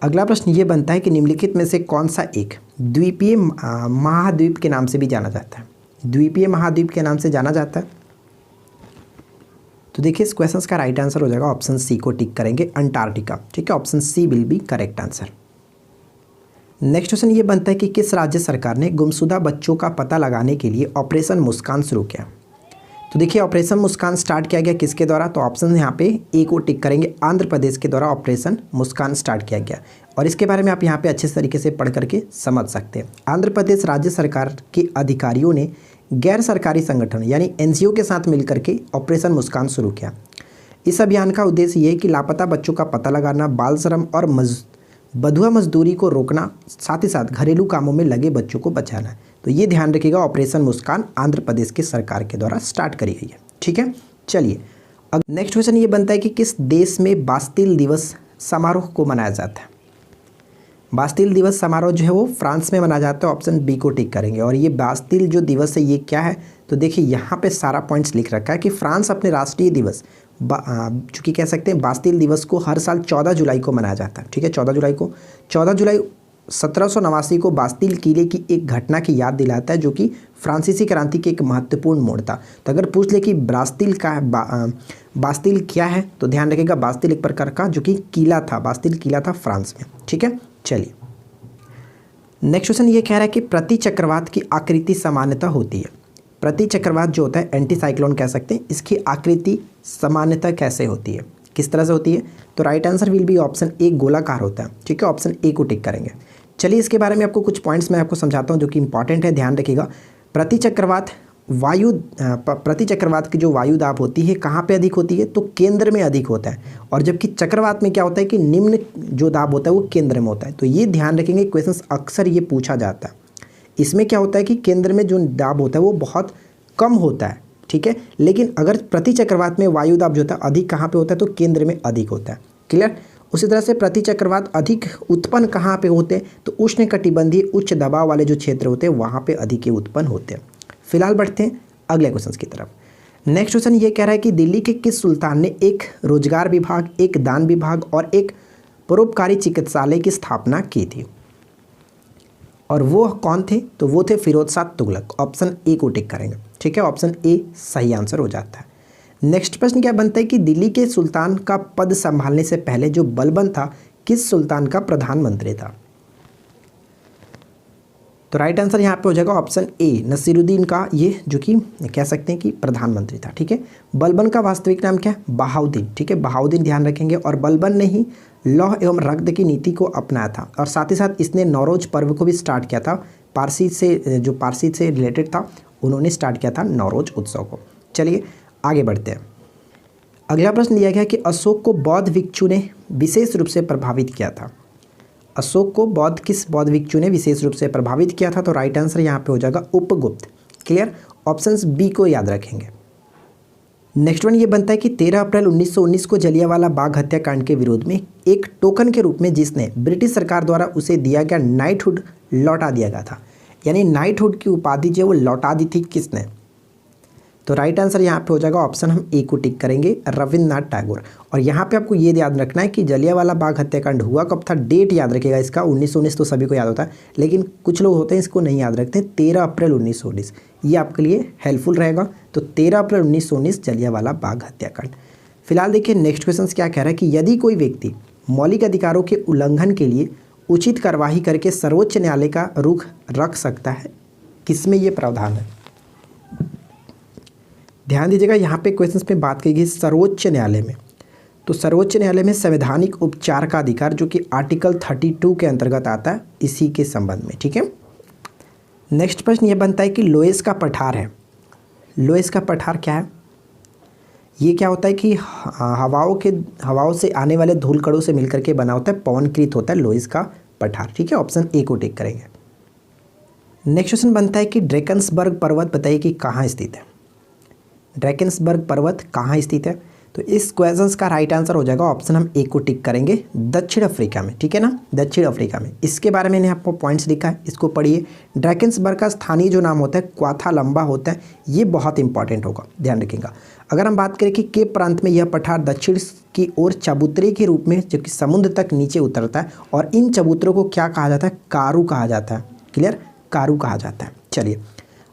S1: अगला प्रश्न ये बनता है कि निम्नलिखित में से कौन सा एक द्वीपीय महाद्वीप के नाम से भी जाना जाता है? द्वीपीय महाद्वीप के नाम से जाना जाता है। तो देखिए इस क्वेश्चन का राइट आंसर हो जाएगा ऑप्शन सी को टिक करेंगे, अंटार्कटिका। ठीक है, option C will be correct answer. Next question ये बनता है कि किस राज्य सरकार ने गुमशुदा बच्चों का पता लगाने के लिए ऑपरेशन मुस्कान शुरू किया? तो देखिए ऑपरेशन मुस्कान स्टार्ट किया गया किसके द्वारा? तो ऑप्शन यहाँ पे ए को टिक करेंगे, आंध्र प्रदेश के द्वारा ऑपरेशन मुस्कान स्टार्ट किया गया। और इसके बारे में आप यहाँ पे अच्छे तरीके से पढ़ करके समझ सकते हैं। आंध्र प्रदेश राज्य सरकार के अधिकारियों ने गैर सरकारी संगठन यानी एनजीओ के साथ मिलकर के ऑपरेशन मुस्कान शुरू किया। इस अभियान का उद्देश्य ये है कि लापता बच्चों का पता लगाना, बाल श्रम और बधुआ मजदूरी को रोकना, साथ ही साथ घरेलू कामों में लगे बच्चों को बचाना। तो ये ध्यान रखिएगा, ऑपरेशन मुस्कान आंध्र प्रदेश की सरकार के द्वारा स्टार्ट करी गई है। ठीक है, चलिए अब नेक्स्ट क्वेश्चन ये बनता है कि किस देश में बास्तिल दिवस समारोह को मनाया जाता है? बास्तिल दिवस समारोह जो है वो फ्रांस में मनाया जाता है। ऑप्शन बी को टिक करेंगे। और ये बास्तिल जो दिवस है ये क्या है? तो देखिए यहाँ पे सारा पॉइंट्स लिख रखा है कि फ्रांस अपने राष्ट्रीय दिवस चूँकि कह सकते हैं बास्तिल दिवस को हर साल 14 जुलाई को मनाया जाता है। ठीक है, 14 जुलाई 1789 को बास्तिल किले की एक घटना की याद दिलाता है जो कि फ्रांसीसी क्रांति के एक महत्वपूर्ण मोड़ था। तो अगर पूछ ले कि बास्तिल क्या है तो ध्यान रखिएगा बास्तिल एक प्रकार का जो कि किला था, बास्तिल किला था फ्रांस में। ठीक है, चलिए नेक्स्ट क्वेश्चन ये कह रहा है कि प्रति चक्रवात की आकृति सामान्यतः होती है। प्रति चक्रवात जो होता है एंटी साइक्लोन कह सकते हैं, इसकी आकृति सामान्यतः कैसे होती है, किस तरह से होती है? तो right answer will be option A, गोलाकार होता है। ठीक है, ऑप्शन ए को टिक करेंगे। चलिए इसके बारे में आपको कुछ पॉइंट्स मैं आपको समझाता हूँ जो कि इंपॉर्टेंट है, ध्यान रखिएगा। प्रति चक्रवात की जो वायु दाब होती है कहाँ पे अधिक होती है? तो केंद्र में अधिक होता है। और जबकि चक्रवात में क्या होता है कि निम्न जो दाब होता है वो केंद्र में होता है। तो ये ध्यान रखेंगे, क्वेश्चन अक्सर ये पूछा जाता है। इसमें क्या होता है कि केंद्र में जो दाब होता है वो बहुत कम होता है। ठीक है, लेकिन अगर प्रति चक्रवात में वायु दाब जो होता है अधिक कहाँ पे होता है? तो केंद्र में अधिक होता है। क्लियर? उसी तरह से प्रति चक्रवात अधिक उत्पन्न कहाँ पे होते हैं? तो उष्णकटिबंधीय उच्च दबाव वाले जो क्षेत्र होते हैं वहाँ पे अधिक उत्पन्न होते हैं। फिलहाल बढ़ते हैं अगले क्वेश्चन की तरफ। नेक्स्ट क्वेश्चन ये कह रहा है कि दिल्ली के किस सुल्तान ने एक रोजगार विभाग, एक दान विभाग और एक परोपकारी चिकित्सालय की स्थापना की थी? और वो कौन थे? तो वो थे फिरोज शाह तुगलक। ऑप्शन ए को टिक करेंगे। ठीक है, ऑप्शन ए सही आंसर हो जाता है। नेक्स्ट प्रश्न क्या बनता है कि दिल्ली के सुल्तान का पद संभालने से पहले जो बलबन था किस सुल्तान का प्रधानमंत्री था? तो राइट आंसर यहाँ पे हो जाएगा ऑप्शन ए, नसीरुद्दीन का ये जो कि कह सकते हैं कि प्रधानमंत्री था। ठीक है, बलबन का वास्तविक नाम क्या है? बहाउद्दीन। ठीक है, बहाउद्दीन ध्यान रखेंगे। और बलबन ने ही लौह एवं रक्त की नीति को अपनाया था और साथ ही साथ इसने नौरोज पर्व को भी स्टार्ट किया था। पारसी से रिलेटेड था, उन्होंने स्टार्ट किया था नौरोज उत्सव को। चलिए आगे बढ़ते हैं। अगला प्रश्न दिया गया कि अशोक को बौद्ध भिक्षु ने विशेष रूप से प्रभावित किया था। अशोक को किस बौद्ध भिक्षु ने विशेष रूप से प्रभावित किया था? तो राइट आंसर यहाँ पे हो जाएगा उपगुप्त। क्लियर, ऑप्शंस बी को याद रखेंगे। नेक्स्ट वन ये बनता है कि 13 अप्रैल 1919 को जलियांवाला बाग हत्याकांड के विरोध में एक टोकन के रूप में जिसने ब्रिटिश सरकार द्वारा उसे दिया गया नाइटहुड लौटा दिया गया था, यानी नाइटहुड की उपाधि जो वो लौटा दी थी किसने? तो राइट आंसर यहाँ पे हो जाएगा ऑप्शन हम ए को टिक करेंगे, रविन्द्रनाथ टैगोर। और यहाँ पे आपको ये याद रखना है कि जलियांवाला बाग हत्याकांड हुआ कब था, डेट याद रखिएगा इसका। 1919 तो सभी को याद होता है, लेकिन कुछ लोग होते हैं इसको नहीं याद रखते। 13 अप्रैल 1919 ये आपके लिए हेल्पफुल रहेगा। तो 13 अप्रैल 1919 जलियांवाला बाग हत्याकांड। फिलहाल देखिए नेक्स्ट क्वेश्चन क्या कह रहा है कि यदि कोई व्यक्ति मौलिक अधिकारों के उल्लंघन के लिए उचित कार्यवाही करके सर्वोच्च न्यायालय का रुख रख सकता है, किसमें ये प्रावधान है? ध्यान दीजिएगा, यहाँ पे क्वेश्चंस पे बात की गई सर्वोच्च न्यायालय में। तो सर्वोच्च न्यायालय में संवैधानिक उपचार का अधिकार जो कि आर्टिकल 32 के अंतर्गत आता है, इसी के संबंध में। ठीक है, नेक्स्ट प्रश्न ये बनता है कि लोएस का पठार है। लोएस का पठार क्या है? ये क्या होता है कि हवाओं से आने वाले धूल कणों से मिलकर के बना होता है, पवनकृत होता है लोएस का पठार। ठीक है, ऑप्शन ए को टिक करेंगे। नेक्स्ट क्वेश्चन बनता है कि ड्रैकन्सबर्ग पर्वत बताइए कि कहाँ स्थित है। ड्रैकन्सबर्ग पर्वत कहाँ स्थित है? तो इस क्वेश्चन का राइट आंसर हो जाएगा ऑप्शन हम ए को टिक करेंगे, दक्षिण अफ्रीका में। ठीक है ना, दक्षिण अफ्रीका में। इसके बारे में मैंने आपको पॉइंट्स लिखा है, इसको पढ़िए। ड्रैकन्सबर्ग का स्थानीय जो नाम होता है क्वाथा लंबा होता है, ये बहुत इंपॉर्टेंट होगा, ध्यान रखिएगा। अगर हम बात करें कि केप प्रांत में यह पठार दक्षिण की ओर चबूतरे के रूप में जो कि समुद्र तक नीचे उतरता है, और इन चबूतरों को क्या कहा जाता है? कारू कहा जाता है। क्लियर, कारू कहा जाता है। चलिए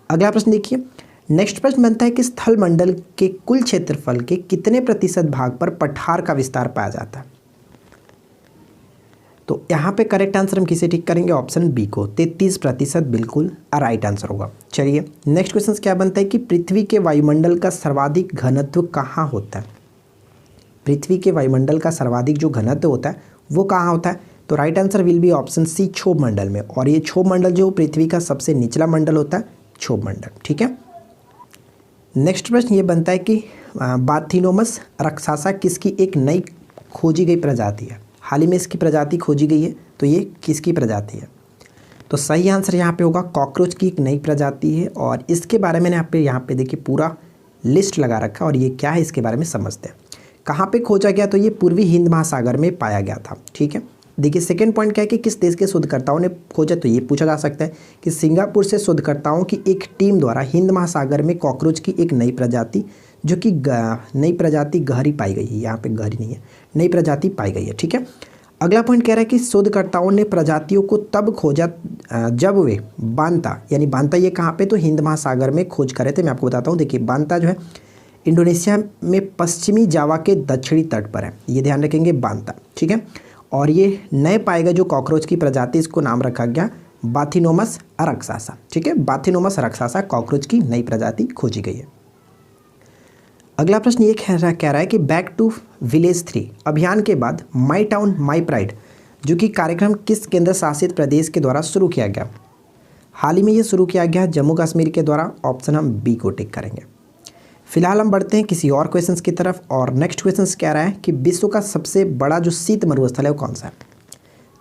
S1: अगला प्रश्न देखिए। नेक्स्ट प्रश्न बनता है कि स्थल मंडल के कुल क्षेत्रफल के कितने प्रतिशत भाग पर पठार का विस्तार पाया जाता है? तो यहाँ पे करेक्ट आंसर हम किसे टिक करेंगे? ऑप्शन बी को, 33% बिल्कुल राइट आंसर होगा। चलिए नेक्स्ट क्वेश्चन क्या बनता है कि पृथ्वी के वायुमंडल का सर्वाधिक घनत्व कहाँ होता है? पृथ्वी के वायुमंडल का सर्वाधिक जो घनत्व होता है वो कहाँ होता है? तो right answer will be option C, क्षोभ मंडल में। और ये क्षोभ मंडल जो पृथ्वी का सबसे निचला मंडल होता है, क्षोभ मंडल। ठीक है, नेक्स्ट प्रश्न ये बनता है कि बाथिनोमस रक्सासा किसकी एक नई खोजी गई प्रजाति है? हाल ही में इसकी प्रजाति खोजी गई है, तो ये किसकी प्रजाति है? तो सही आंसर यहाँ पे होगा कॉकरोच की एक नई प्रजाति है। और इसके बारे में यहाँ पे देखिए पूरा लिस्ट लगा रखा है, और ये क्या है इसके बारे में समझते हैं। कहाँ पे खोजा गया? तो ये पूर्वी हिंद महासागर में पाया गया था। ठीक है, देखिए सेकंड पॉइंट क्या है कि किस देश के शोधकर्ताओं ने खोजा? तो ये पूछा जा सकता है कि सिंगापुर से शोधकर्ताओं की एक टीम द्वारा हिंद महासागर में कॉकरोच की एक नई प्रजाति जो कि नई प्रजाति गहरी पाई गई है। यहाँ पे गहरी नहीं है, नई प्रजाति पाई गई है। ठीक है, अगला पॉइंट कह रहा है कि शोधकर्ताओं ने प्रजातियों को तब खोजा जब वे बांता, यानी बांता ये कहाँ पे? तो हिंद महासागर में खोज कर रहे थे। मैं आपको बताता हूँ, देखिए बांता जो है इंडोनेशिया में पश्चिमी जावा के दक्षिणी तट पर है, ये ध्यान रखेंगे बांता। ठीक है, और ये नए पाए गए जो कॉकरोच की प्रजाति, इसको नाम रखा गया बाथिनोमस रक्सासा। ठीक है, बाथिनोमस रक्सासा कॉकरोच की नई प्रजाति खोजी गई है। अगला प्रश्न ये कह रहा है कि बैक टू विलेज 3 अभियान के बाद माई टाउन माई प्राइड जो कि कार्यक्रम किस केंद्र शासित प्रदेश के द्वारा शुरू किया गया? हाल ही में ये शुरू किया गया जम्मू कश्मीर के द्वारा। ऑप्शन हम बी को टिक करेंगे। फिलहाल हम बढ़ते हैं किसी और क्वेश्चंस की तरफ। और नेक्स्ट क्वेश्चंस क्या रहा है कि विश्व का सबसे बड़ा जो शीत मरुस्थल है वो कौन सा है?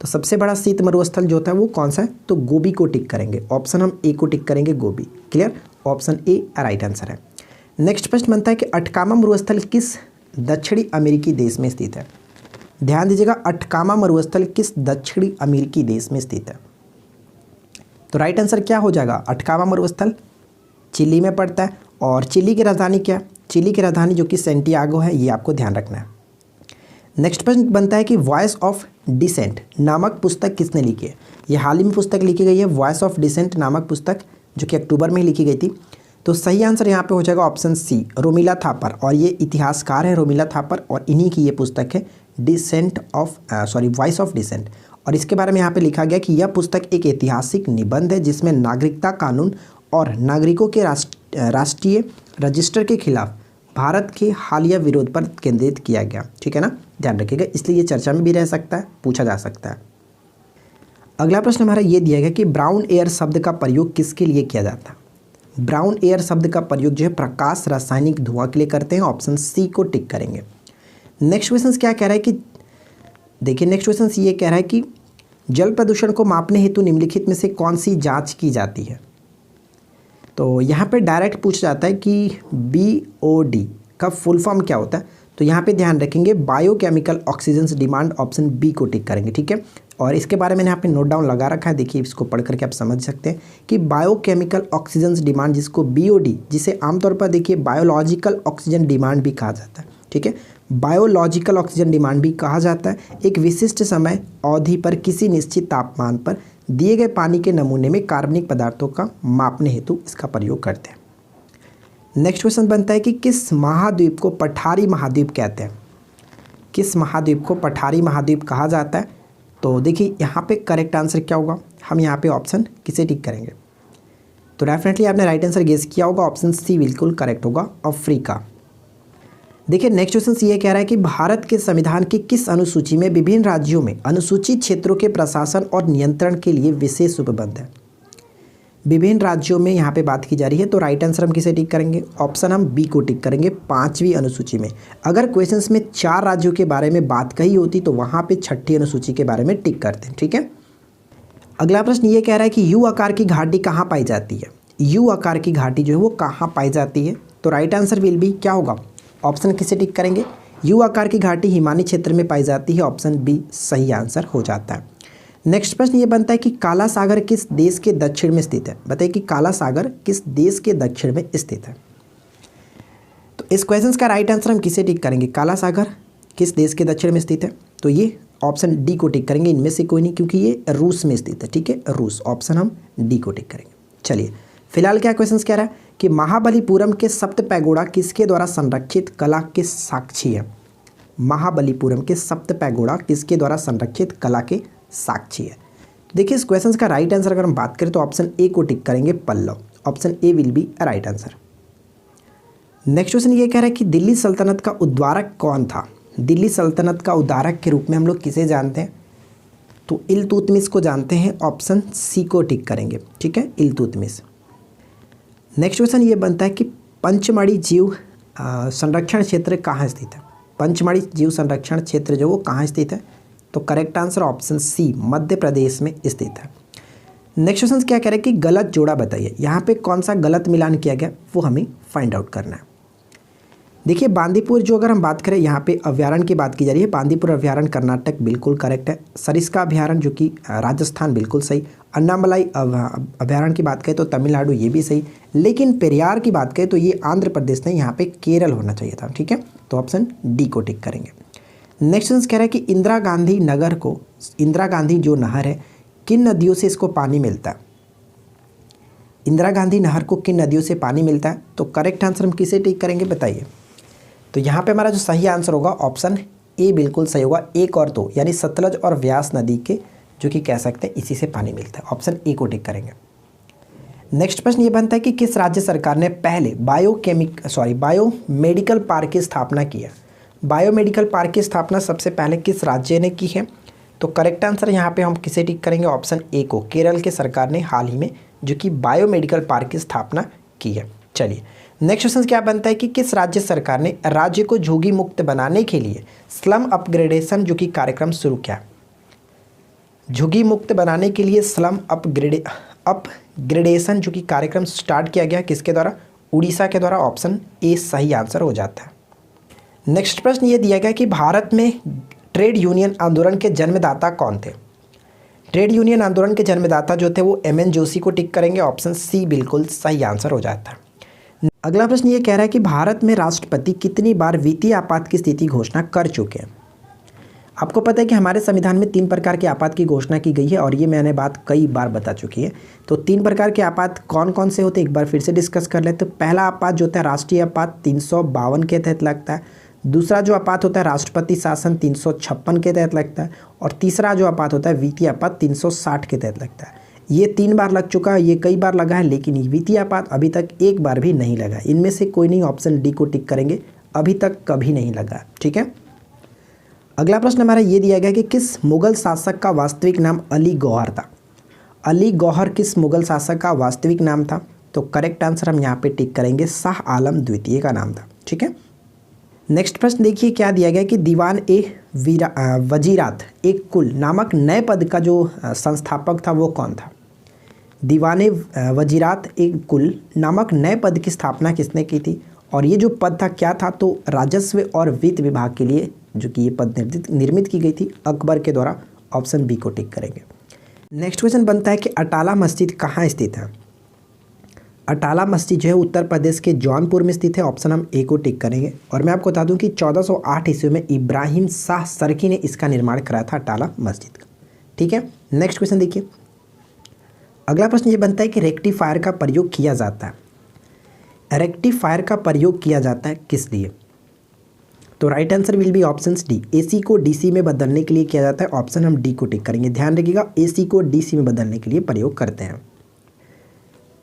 S1: तो सबसे बड़ा शीत मरुस्थल जो होता है वो कौन सा है? तो गोबी को टिक करेंगे। ऑप्शन हम ए को टिक करेंगे, Gobi. Clear, option A right answer है। नेक्स्ट प्रश्न बनता है कि अटकामा मरुस्थल किस दक्षिणी अमेरिकी देश में स्थित है? ध्यान दीजिएगा, अटकामा मरुस्थल किस दक्षिणी अमेरिकी देश में स्थित है? तो राइट आंसर क्या हो जाएगा? अटकामा मरुस्थल चिली में पड़ता है। और चिली की राजधानी क्या? चिली की राजधानी जो कि सेंटियागो है, ये आपको ध्यान रखना है। नेक्स्ट प्रश्न बनता है कि वॉइस ऑफ डिसेंट नामक पुस्तक किसने लिखी है? ये हाल ही में पुस्तक लिखी गई है, वॉइस ऑफ डिसेंट नामक पुस्तक, जो कि अक्टूबर में लिखी गई थी। तो सही आंसर यहाँ पे हो जाएगा ऑप्शन सी, रोमिला थापर। और ये इतिहासकार है रोमिला थापर, और इन्हीं की ये पुस्तक है वॉइस ऑफ डिसेंट। और इसके बारे में यहाँ पे लिखा गया कि यह पुस्तक एक ऐतिहासिक निबंध है जिसमें नागरिकता कानून और नागरिकों के राष्ट्रीय रजिस्टर के खिलाफ भारत के हालिया विरोध पर केंद्रित किया गया। ठीक है ना, ध्यान रखिएगा, इसलिए ये चर्चा में भी रह सकता है, पूछा जा सकता है। अगला प्रश्न हमारा ये दिया गया कि ब्राउन एयर शब्द का प्रयोग किसके लिए किया जाता है? ब्राउन एयर शब्द का प्रयोग जो है प्रकाश रासायनिक धुआं के लिए करते हैं, ऑप्शन सी को टिक करेंगे। नेक्स्ट क्वेश्चन क्या कह रहा है कि देखिए नेक्स्ट क्वेश्चन ये कह रहा है कि जल प्रदूषण को मापने हेतु निम्नलिखित में से कौन सी जांच की जाती है। तो यहाँ पे डायरेक्ट पूछ जाता है कि BOD का फुल फॉर्म क्या होता है। तो यहाँ पे ध्यान रखेंगे biochemical oxygen demand, option B को टिक करेंगे, ठीक है। और इसके बारे में यहाँ पे नोट डाउन लगा रखा है, देखिए इसको पढ़ करके आप समझ सकते हैं कि बायोकेमिकल ऑक्सीजन डिमांड जिसको BOD, जिसे आमतौर पर देखिए बायोलॉजिकल ऑक्सीजन डिमांड भी कहा जाता है, ठीक है। बायोलॉजिकल ऑक्सीजन डिमांड भी कहा जाता है एक विशिष्ट समय अवधि पर किसी निश्चित तापमान पर दिए गए पानी के नमूने में कार्बनिक पदार्थों का मापने हेतु इसका प्रयोग करते हैं। नेक्स्ट क्वेश्चन बनता है कि किस महाद्वीप को पठारी महाद्वीप कहते हैं। किस महाद्वीप को पठारी महाद्वीप कहा जाता है। तो देखिए यहाँ पे करेक्ट आंसर क्या होगा, हम यहाँ पे ऑप्शन किसे टिक करेंगे। तो डेफिनेटली आपने राइट आंसर गेस किया होगा, ऑप्शन सी बिल्कुल करेक्ट होगा, अफ्रीका। देखिए नेक्स्ट क्वेश्चन ये कह रहा है कि भारत के संविधान की किस अनुसूची में विभिन्न राज्यों में अनुसूचित क्षेत्रों के प्रशासन और नियंत्रण के लिए विशेष उपबंध है। विभिन्न राज्यों में यहाँ पे बात की जा रही है, तो राइट आंसर हम किसे टिक करेंगे, ऑप्शन हम बी को टिक करेंगे, 5वीं अनुसूची में। अगर क्वेश्चंस में 4 राज्यों के बारे में बात कही होती तो वहाँ पे 6ठी अनुसूची के बारे में टिक करते हैं, ठीक है। अगला प्रश्न ये कह रहा है कि यू आकार की घाटी कहाँ पाई जाती है। यू आकार की घाटी जो है वो कहाँ पाई जाती है। तो राइट आंसर विल बी क्या होगा, ऑप्शन किसे टिक करेंगे, यू आकार की घाटी हिमानी क्षेत्र में पाई जाती है, ऑप्शन बी सही आंसर हो जाता है। नेक्स्ट प्रश्न ये बनता है कि काला सागर किस देश के दक्षिण में स्थित है। बताइए कि काला सागर किस देश के दक्षिण में स्थित है। तो इस क्वेश्चन का राइट आंसर हम किसे टिक करेंगे, काला सागर किस देश के दक्षिण में स्थित है। तो ये ऑप्शन डी को टिक करेंगे, इनमें से कोई नहीं, क्योंकि ये रूस में स्थित है, ठीक है, रूस। ऑप्शन हम डी को टिक करेंगे। चलिए फिलहाल क्या क्वेश्चन कह रहा है कि महाबलीपुरम के सप्त पैगोडा किसके द्वारा संरक्षित कला के साक्षी है। महाबलीपुरम के सप्त पैगोडा किसके द्वारा संरक्षित कला के साक्षी है। देखिए इस क्वेश्चन का राइट आंसर अगर हम बात करें तो ऑप्शन ए को टिक करेंगे, Pallava. Option A will be right answer. Next question ये कह रहा है कि दिल्ली सल्तनत का उद्वारक कौन था। दिल्ली सल्तनत का उद्वारक के रूप में हम लोग किसे जानते हैं। तो इल्तुतमिश को जानते हैं, ऑप्शन सी को टिक करेंगे, ठीक है, इल्तुतमिश। नेक्स्ट क्वेश्चन ये बनता है कि पंचमढ़ी जीव संरक्षण क्षेत्र कहाँ स्थित है। पंचमढ़ी जीव संरक्षण क्षेत्र जो वो कहाँ स्थित है। तो correct answer option C Madhya Pradesh में स्थित है। नेक्स्ट क्वेश्चन क्या कह रहे हैं कि गलत जोड़ा बताइए। यहाँ पे कौन सा गलत मिलान किया गया वो हमें फाइंड आउट करना है। देखिए बांदीपुर जो अगर हम बात करें यहाँ पे अभ्यारण्य की बात की जा रही है, बांदीपुर अभ्यारण्य कर्नाटक बिल्कुल करेक्ट है। सरिस्का अभ्यारण्य जो कि राजस्थान बिल्कुल सही। अन्नामलाई अभ्यारण्य की बात करें तो तमिलनाडु, ये भी सही। लेकिन पेरियार की बात करें तो ये आंध्र प्रदेश नहीं, यहाँ पे केरल होना चाहिए था, ठीक है। तो ऑप्शन डी को टिक करेंगे। नेक्स्ट क्वेश्चन कह रहा है कि इंदिरा गांधी नगर को, इंदिरा गांधी जो नहर है किन नदियों से इसको पानी मिलता है। इंदिरा गांधी नहर को किन नदियों से पानी मिलता है। तो करेक्ट आंसर हम किसे टिक करेंगे बताइए। तो यहाँ पे हमारा जो सही आंसर होगा ऑप्शन ए बिल्कुल सही होगा, एक और दो, यानी सतलज और व्यास नदी के जो कि कह सकते हैं इसी से पानी मिलता है। ऑप्शन ए को टिक करेंगे। नेक्स्ट प्रश्न ये बनता है कि किस राज्य सरकार ने पहले बायोमेडिकल पार्क की स्थापना की है। बायोमेडिकल पार्क की स्थापना सबसे पहले किस राज्य ने की है। तो करेक्ट आंसर यहाँ पे हम किसे टिक करेंगे, ऑप्शन ए को, केरल के सरकार ने हाल ही में जो कि बायोमेडिकल पार्क की स्थापना की है। चलिए नेक्स्ट क्वेश्चन क्या बनता है कि किस राज्य सरकार ने राज्य को झुग्गी मुक्त बनाने के लिए स्लम अपग्रेडेशन जो कि कार्यक्रम शुरू किया। झुग्गी मुक्त बनाने के लिए स्लम अपग्रेडेशन जो कि कार्यक्रम स्टार्ट किया गया किसके द्वारा, उड़ीसा के द्वारा। ऑप्शन ए सही आंसर हो जाता है। नेक्स्ट प्रश्न ये दिया गया कि भारत में ट्रेड यूनियन आंदोलन के जन्मदाता कौन थे। ट्रेड यूनियन आंदोलन के जन्मदाता जो थे वो एम एन जोशी को टिक करेंगे। ऑप्शन सी बिल्कुल सही आंसर हो जाता है। अगला प्रश्न ये कह रहा है कि भारत में राष्ट्रपति कितनी बार वित्तीय आपात की स्थिति घोषणा कर चुके हैं। आपको पता है कि हमारे संविधान में 3 प्रकार के आपात की घोषणा की गई है और ये मैंने बात कई बार बता चुकी है। तो 3 प्रकार के आपात कौन कौन से होते हैं एक बार फिर से डिस्कस कर लेते। तो पहला आपात जो होता है राष्ट्रीय आपात 352 के तहत लगता है। दूसरा जो आपात होता है राष्ट्रपति शासन 356 के तहत लगता है। और तीसरा जो आपात होता है वित्तीय आपात 360 के तहत लगता है। ये 3 बार लग चुका है, ये कई बार लगा है, लेकिन वित्तीय आपात अभी तक एक बार भी नहीं लगा। इनमें से कोई नहीं, ऑप्शन डी को टिक करेंगे, अभी तक कभी नहीं लगा, ठीक है। अगला प्रश्न हमारा ये दिया गया कि किस मुगल शासक का वास्तविक नाम अली गौहर था। अली गौहर किस मुगल शासक का वास्तविक नाम था। तो करेक्ट आंसर हम यहाँ पे टिक करेंगे, शाह आलम द्वितीय का नाम था। ठीक है, नेक्स्ट प्रश्न देखिए क्या दिया गया कि दीवान ए वजीरात एक कुल नामक नए पद का जो संस्थापक था वो कौन था। दीवान ए वजीरात एक कुल नामक नए पद की स्थापना किसने की थी, और ये जो पद था क्या था, तो राजस्व और वित्त विभाग के लिए जो कि ये पद निर्मित की गई थी अकबर के द्वारा। ऑप्शन बी को टिक करेंगे। नेक्स्ट क्वेश्चन बनता है कि अटाला मस्जिद कहाँ स्थित है। अटाला मस्जिद जो है उत्तर प्रदेश के जौनपुर में स्थित है। ऑप्शन हम ए को टिक करेंगे। और मैं आपको बता दूं कि 1408 ईस्वी में इब्राहिम शाह सरकी ने इसका निर्माण कराया था अटाला मस्जिद का। ठीक है, नेक्स्ट क्वेश्चन देखिए। अगला प्रश्न ये बनता है कि रेक्टिफायर का प्रयोग किया जाता है। रेक्टिफायर का प्रयोग किया जाता है किस लिए, तो right answer will be option D. AC को डीसी में बदलने के लिए किया जाता है। ऑप्शन हम डी को टिक करेंगे। ध्यान रखिएगा, एसी को डीसी में बदलने के लिए प्रयोग करते हैं।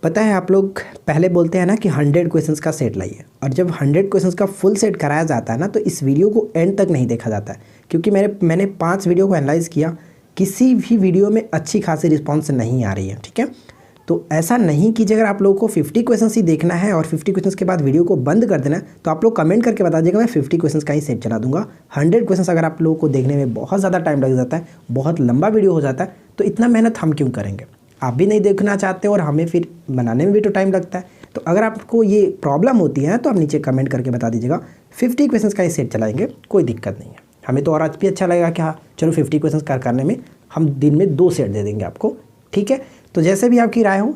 S1: पता है आप लोग पहले बोलते हैं ना कि 100 क्वेश्चंस का सेट लाइए, और जब 100 क्वेश्चंस का फुल सेट कराया जाता है ना तो इस वीडियो को एंड तक नहीं देखा जाता है, क्योंकि मैंने 5 वीडियो को एनालाइज किया, किसी भी वीडियो में अच्छी खासी रिस्पॉन्स नहीं आ रही है। ठीक है, तो ऐसा नहीं कीजिए। अगर आप लोगों को 50 क्वेश्चंस ही देखना है और 50 क्वेश्चंस के बाद वीडियो को बंद कर देना है, तो आप लोग कमेंट करके बता दीजिएगा, मैं 50 क्वेश्चंस का ही सेट चला दूंगा। 100 क्वेश्चंस अगर आप लोगों को देखने में बहुत ज़्यादा टाइम लग जाता है, बहुत लंबा वीडियो हो जाता है, तो इतना मेहनत हम क्यों करेंगे। आप भी नहीं देखना चाहते और हमें फिर बनाने में भी तो टाइम लगता है। तो अगर आपको ये प्रॉब्लम होती है तो आप नीचे कमेंट करके बता दीजिएगा, 50 क्वेश्चंस का ही सेट चलाएंगे, कोई दिक्कत नहीं है। हमें तो और आज भी अच्छा लगेगा कि हाँ चलो 50 क्वेश्चंस करने में हम दिन में 2 सेट दे देंगे आपको। ठीक है, तो जैसे भी आपकी राय हो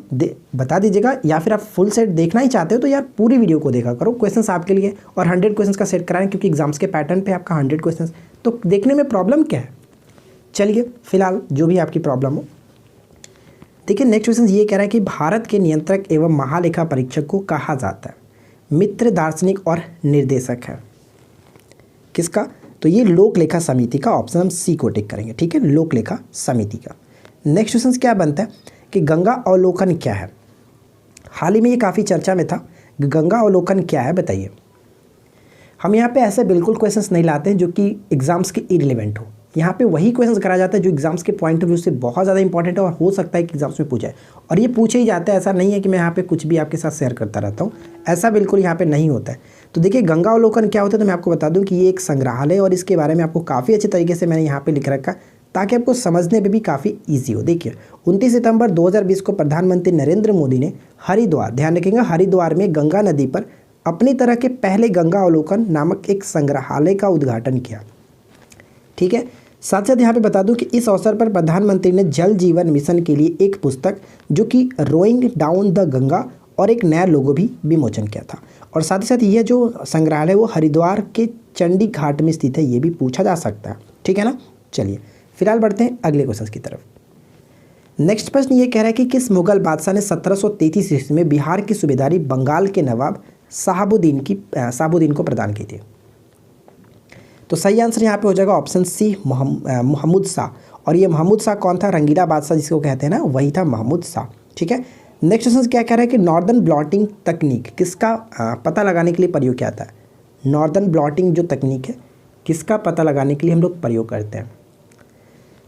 S1: बता दीजिएगा, या फिर आप फुल सेट देखना ही चाहते हो तो यार पूरी वीडियो को देखा करो। क्वेश्चंस आपके लिए, और 100 क्वेश्चंस का सेट कराएं, क्योंकि एग्जाम्स के पैटर्न पे आपका 100 क्वेश्चंस, तो देखने में प्रॉब्लम क्या है। चलिए फिलहाल जो भी आपकी प्रॉब्लम हो। देखिए नेक्स्ट क्वेश्चन ये कह रहा है कि भारत के नियंत्रक एवं महालेखा परीक्षक को कहा जाता है। मित्र, दार्शनिक और निर्देशक है किसका, तो ये लोक लेखा समिति का। ऑप्शन हम सी को टिक करेंगे। ठीक है, लोक लेखा समिति का। नेक्स्ट क्वेश्चन क्या बनता है कि गंगा अवलोकन क्या है। हाल ही में ये काफ़ी चर्चा में था, गंगा अवलोकन क्या है बताइए। हम यहाँ पे ऐसे बिल्कुल क्वेश्चंस नहीं लाते हैं जो कि एग्जाम्स के इरिलेवेंट हो। यहाँ पे वही क्वेश्चंस कराया जाता है जो एग्जाम्स के पॉइंट ऑफ व्यू से बहुत ज़्यादा इंपॉर्टेंट है, और हो सकता है कि एग्जाम्स में पूछा है, और ये पूछे ही जाता है। ऐसा नहीं है कि मैं यहाँ पे कुछ भी आपके साथ शेयर करता रहता हूँ, ऐसा बिल्कुल यहाँ पे नहीं होता है। तो देखिए गंगा अवलोकन क्या होता है, तो मैं आपको बता दूँ कि ये एक संग्रहालय है, और इसके बारे में आपको काफ़ी अच्छे तरीके से मैंने यहाँ पर लिख रखा ताकि आपको समझने में भी काफ़ी ईजी हो। देखिए 29 सितंबर 2020 को प्रधानमंत्री नरेंद्र मोदी ने हरिद्वार, ध्यान रखिएगा, हरिद्वार में गंगा नदी पर अपनी तरह के पहले गंगा अवलोकन नामक एक संग्रहालय का उद्घाटन किया। ठीक है, साथ साथ यहाँ पे बता दूं कि इस अवसर पर प्रधानमंत्री ने जल जीवन मिशन के लिए एक पुस्तक जो कि रोइंग डाउन द गंगा और एक नया लोगो भी विमोचन किया था। और साथ ही साथ यह जो संग्रहालय वो हरिद्वार के चंडी घाट में स्थित है, ये भी पूछा जा सकता है। ठीक है ना, चलिए फिलहाल बढ़ते हैं अगले क्वेश्चन की तरफ। नेक्स्ट प्रश्न ये कह रहा है कि किस मुगल बादशाह ने 1733 ईस्वी में बिहार की सूबेदारी बंगाल के नवाब शहाबुद्दीन को प्रदान की थी। तो सही आंसर यहाँ पे हो जाएगा ऑप्शन सी, महमूद शाह। और ये महमूद शाह कौन था, रंगीला बादशाह जिसको कहते हैं ना, वही था महमूद शाह। ठीक है, नेक्स्ट क्वेश्चन क्या कह रहा है कि नॉर्दर्न ब्लॉटिंग तकनीक किसका पता लगाने के लिए प्रयोग किया जाता है। नॉर्दर्न ब्लॉटिंग जो तकनीक है किसका पता लगाने के लिए हम लोग प्रयोग करते हैं,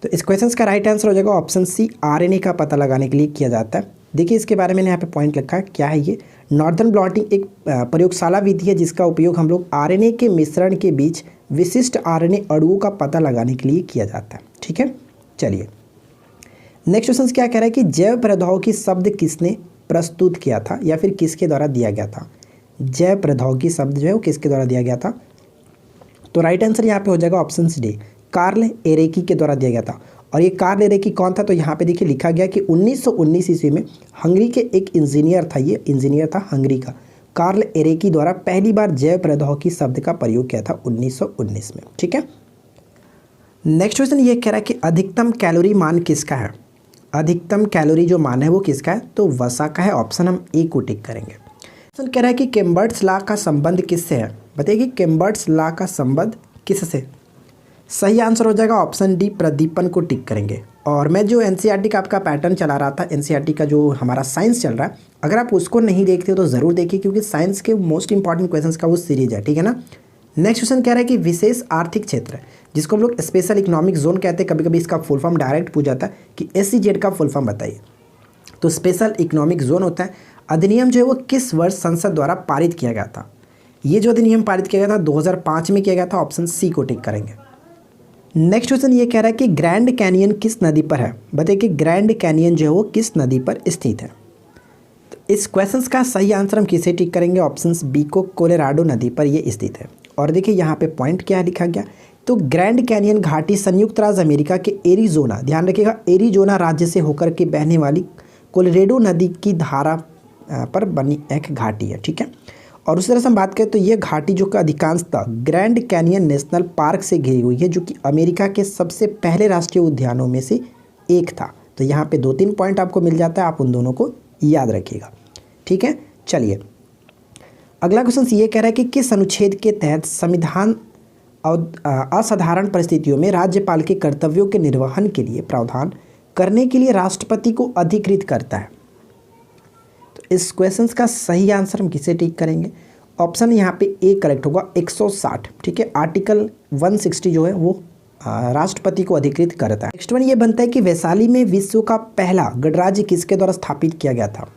S1: तो इस क्वेश्चन का राइट आंसर हो जाएगा ऑप्शन सी, आरएनए का पता लगाने के लिए किया जाता है। देखिए इसके बारे में यहाँ पे पॉइंट लिखा है, क्या है ये। नॉर्दर्न ब्लॉटिंग एक प्रयोगशाला विधि है जिसका उपयोग हम लोग आरएनए के मिश्रण के बीच विशिष्ट आरएनए अणुओं का पता लगाने के लिए किया जाता है। ठीक है, चलिए नेक्स्ट क्वेश्चन क्या कह रहा है कि जैव प्रौद्योगिकी शब्द किसने प्रस्तुत किया था, या फिर किसके द्वारा दिया गया था। जैव प्रौद्योगिकी शब्द जो है वो किसके द्वारा दिया गया था, तो राइट आंसर यहाँ पे हो जाएगा ऑप्शन डी, कार्ल एरेकी के द्वारा दिया गया था। और ये कार्ल एरेकी कौन था, तो यहाँ पे देखिए लिखा गया कि 1919 ईस्वी में हंगरी के एक इंजीनियर था, ये इंजीनियर था हंगरी का, कार्ल एरेकी द्वारा पहली बार जैव प्रौद्योगिकी शब्द का प्रयोग किया था 1919 में। ठीक है, नेक्स्ट क्वेश्चन ये कह रहा है कि अधिकतम कैलोरी मान किसका है। अधिकतम कैलोरी जो मान है वो किसका है, तो वसा का है। ऑप्शन हम ए को टिक करेंगे। क्वेश्चन कह रहा है कि कैम्बर्ट्स लॉ का संबंध किससे है, बताइए कि कैम्बर्ट्स लॉ का संबंध किससे। सही आंसर हो जाएगा ऑप्शन डी, प्रदीपन को टिक करेंगे। और मैं जो एनसीईआरटी का आपका पैटर्न चला रहा था, एनसीईआरटी का जो हमारा साइंस चल रहा है, अगर आप उसको नहीं देखते हो तो ज़रूर देखिए, क्योंकि साइंस के मोस्ट इंपॉर्टेंट क्वेश्चंस का वो सीरीज है। ठीक है ना, नेक्स्ट क्वेश्चन कह रहा है कि विशेष आर्थिक क्षेत्र जिसको हम लोग स्पेशल इकोनॉमिक जोन कहते हैं, कभी कभी इसका फुल फॉर्म डायरेक्ट पूछ जाता है कि SEZ का फुल फॉर्म बताइए। तो स्पेशल इकोनॉमिक जोन होता है अधिनियम जो है वो किस वर्ष संसद द्वारा पारित किया गया था? ये जो अधिनियम पारित किया गया था 2005 में किया गया था, ऑप्शन सी को टिक करेंगे। नेक्स्ट क्वेश्चन ये कह रहा है कि ग्रैंड कैनियन किस नदी पर है? बताइए कि ग्रैंड कैनियन जो है वो किस नदी पर स्थित है? तो इस क्वेश्चन का सही आंसर हम किसे टिक करेंगे? ऑप्शन बी को, कोलोराडो नदी पर ये स्थित है। और देखिए यहाँ पे पॉइंट क्या लिखा गया, तो ग्रैंड कैनियन घाटी संयुक्त राज्य अमेरिका के एरिजोना, ध्यान रखिएगा, एरिजोना राज्य से होकर के बहने वाली कोलोराडो नदी की धारा पर बनी एक घाटी है, ठीक है। और उसी तरह से हम बात करें तो ये घाटी जो कि अधिकांशतः ग्रैंड कैनियन नेशनल पार्क से घिरी हुई है, जो कि अमेरिका के सबसे पहले राष्ट्रीय उद्यानों में से एक था। तो यहाँ पे 2-3 पॉइंट आपको मिल जाता है, आप उन दोनों को याद रखिएगा, ठीक है। चलिए अगला क्वेश्चन ये कह रहा है कि किस अनुच्छेद के तहत संविधान असाधारण परिस्थितियों में राज्यपाल के कर्तव्यों के निर्वहन के लिए प्रावधान करने के लिए राष्ट्रपति को अधिकृत करता है? तो इस क्वेश्चन का सही आंसर हम किसे टिक करेंगे? ऑप्शन यहाँ पे ए करेक्ट होगा, 160, ठीक है। आर्टिकल 160 जो है वो राष्ट्रपति को अधिकृत करता है। नेक्स्ट वन ये बनता है कि वैशाली में विश्व का पहला गणराज्य किसके द्वारा स्थापित किया गया था?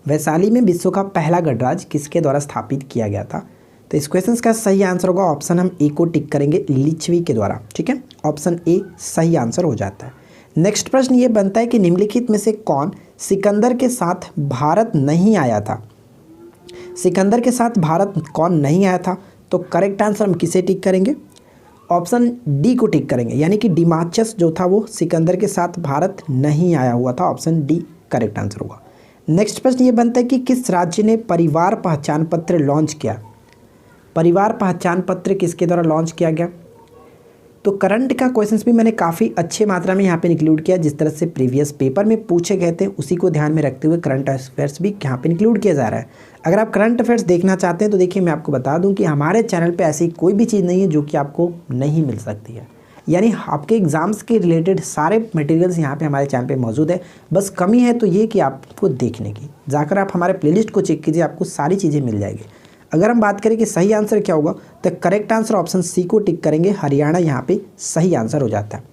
S1: वैशाली में विश्व का पहला गणराज्य किसके द्वारा स्थापित किया गया था? तो इस क्वेश्चन का सही आंसर होगा, ऑप्शन हम ए को टिक करेंगे, लिच्छवी के द्वारा, ठीक है। ऑप्शन ए सही आंसर हो जाता है। नेक्स्ट प्रश्न ये बनता है कि निम्नलिखित में से कौन सिकंदर के साथ भारत नहीं आया था? सिकंदर के साथ भारत कौन नहीं आया था? तो करेक्ट आंसर हम किसे टिक करेंगे? ऑप्शन डी को टिक करेंगे, यानी कि डिमाचस जो था वो सिकंदर के साथ भारत नहीं आया हुआ था। ऑप्शन डी करेक्ट आंसर होगा। नेक्स्ट प्रश्न ये बनता है कि किस राज्य ने परिवार पहचान पत्र लॉन्च किया? परिवार पहचान पत्र किसके द्वारा लॉन्च किया गया? तो करंट का क्वेश्चंस भी मैंने काफ़ी अच्छे मात्रा में यहाँ पे इंक्लूड किया, जिस तरह से प्रीवियस पेपर में पूछे गए थे उसी को ध्यान में रखते हुए करंट अफेयर्स भी यहाँ पे इंक्लूड किया जा रहा है। अगर आप करंट अफेयर्स देखना चाहते हैं तो देखिए मैं आपको बता दूं कि हमारे चैनल पे ऐसी कोई भी चीज़ नहीं है जो कि आपको नहीं मिल सकती है, यानी आपके एग्ज़ाम्स के रिलेटेड सारे मटेरियल्स यहाँ पे हमारे चैनल पे मौजूद है। बस कमी है तो ये कि आपको देखने की, जाकर आप हमारे प्लेलिस्ट को चेक कीजिए, आपको सारी चीज़ें मिल जाएगी। अगर हम बात करें कि सही आंसर क्या होगा, तो करेक्ट आंसर ऑप्शन सी को टिक करेंगे, हरियाणा यहाँ पे सही आंसर हो जाता है।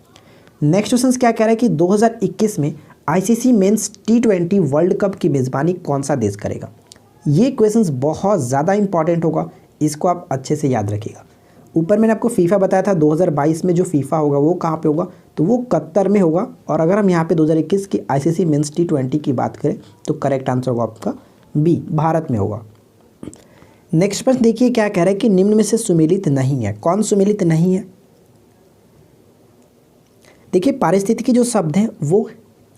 S1: नेक्स्ट क्वेश्चन क्या कह रहा है कि 2021 में ICC men's T20 world cup की मेज़बानी कौन सा देश करेगा? ये क्वेश्चन बहुत ज़्यादा इंपॉर्टेंट होगा, इसको आप अच्छे से याद रखिएगा। ऊपर मैंने आपको फीफा बताया था 2022 में जो फीफा होगा वो कहाँ पे होगा, तो वो कतर में होगा। और अगर हम यहाँ पे 2021 की आईसीसी मेंस T20 की बात करें तो करेक्ट आंसर होगा आपका बी, भारत में होगा। नेक्स्ट प्रश्न देखिए क्या कह रहा है कि निम्न में से सुमेलित नहीं है। कौन सुमेलित नहीं है? देखिए पारिस्थितिकी जो शब्द है वो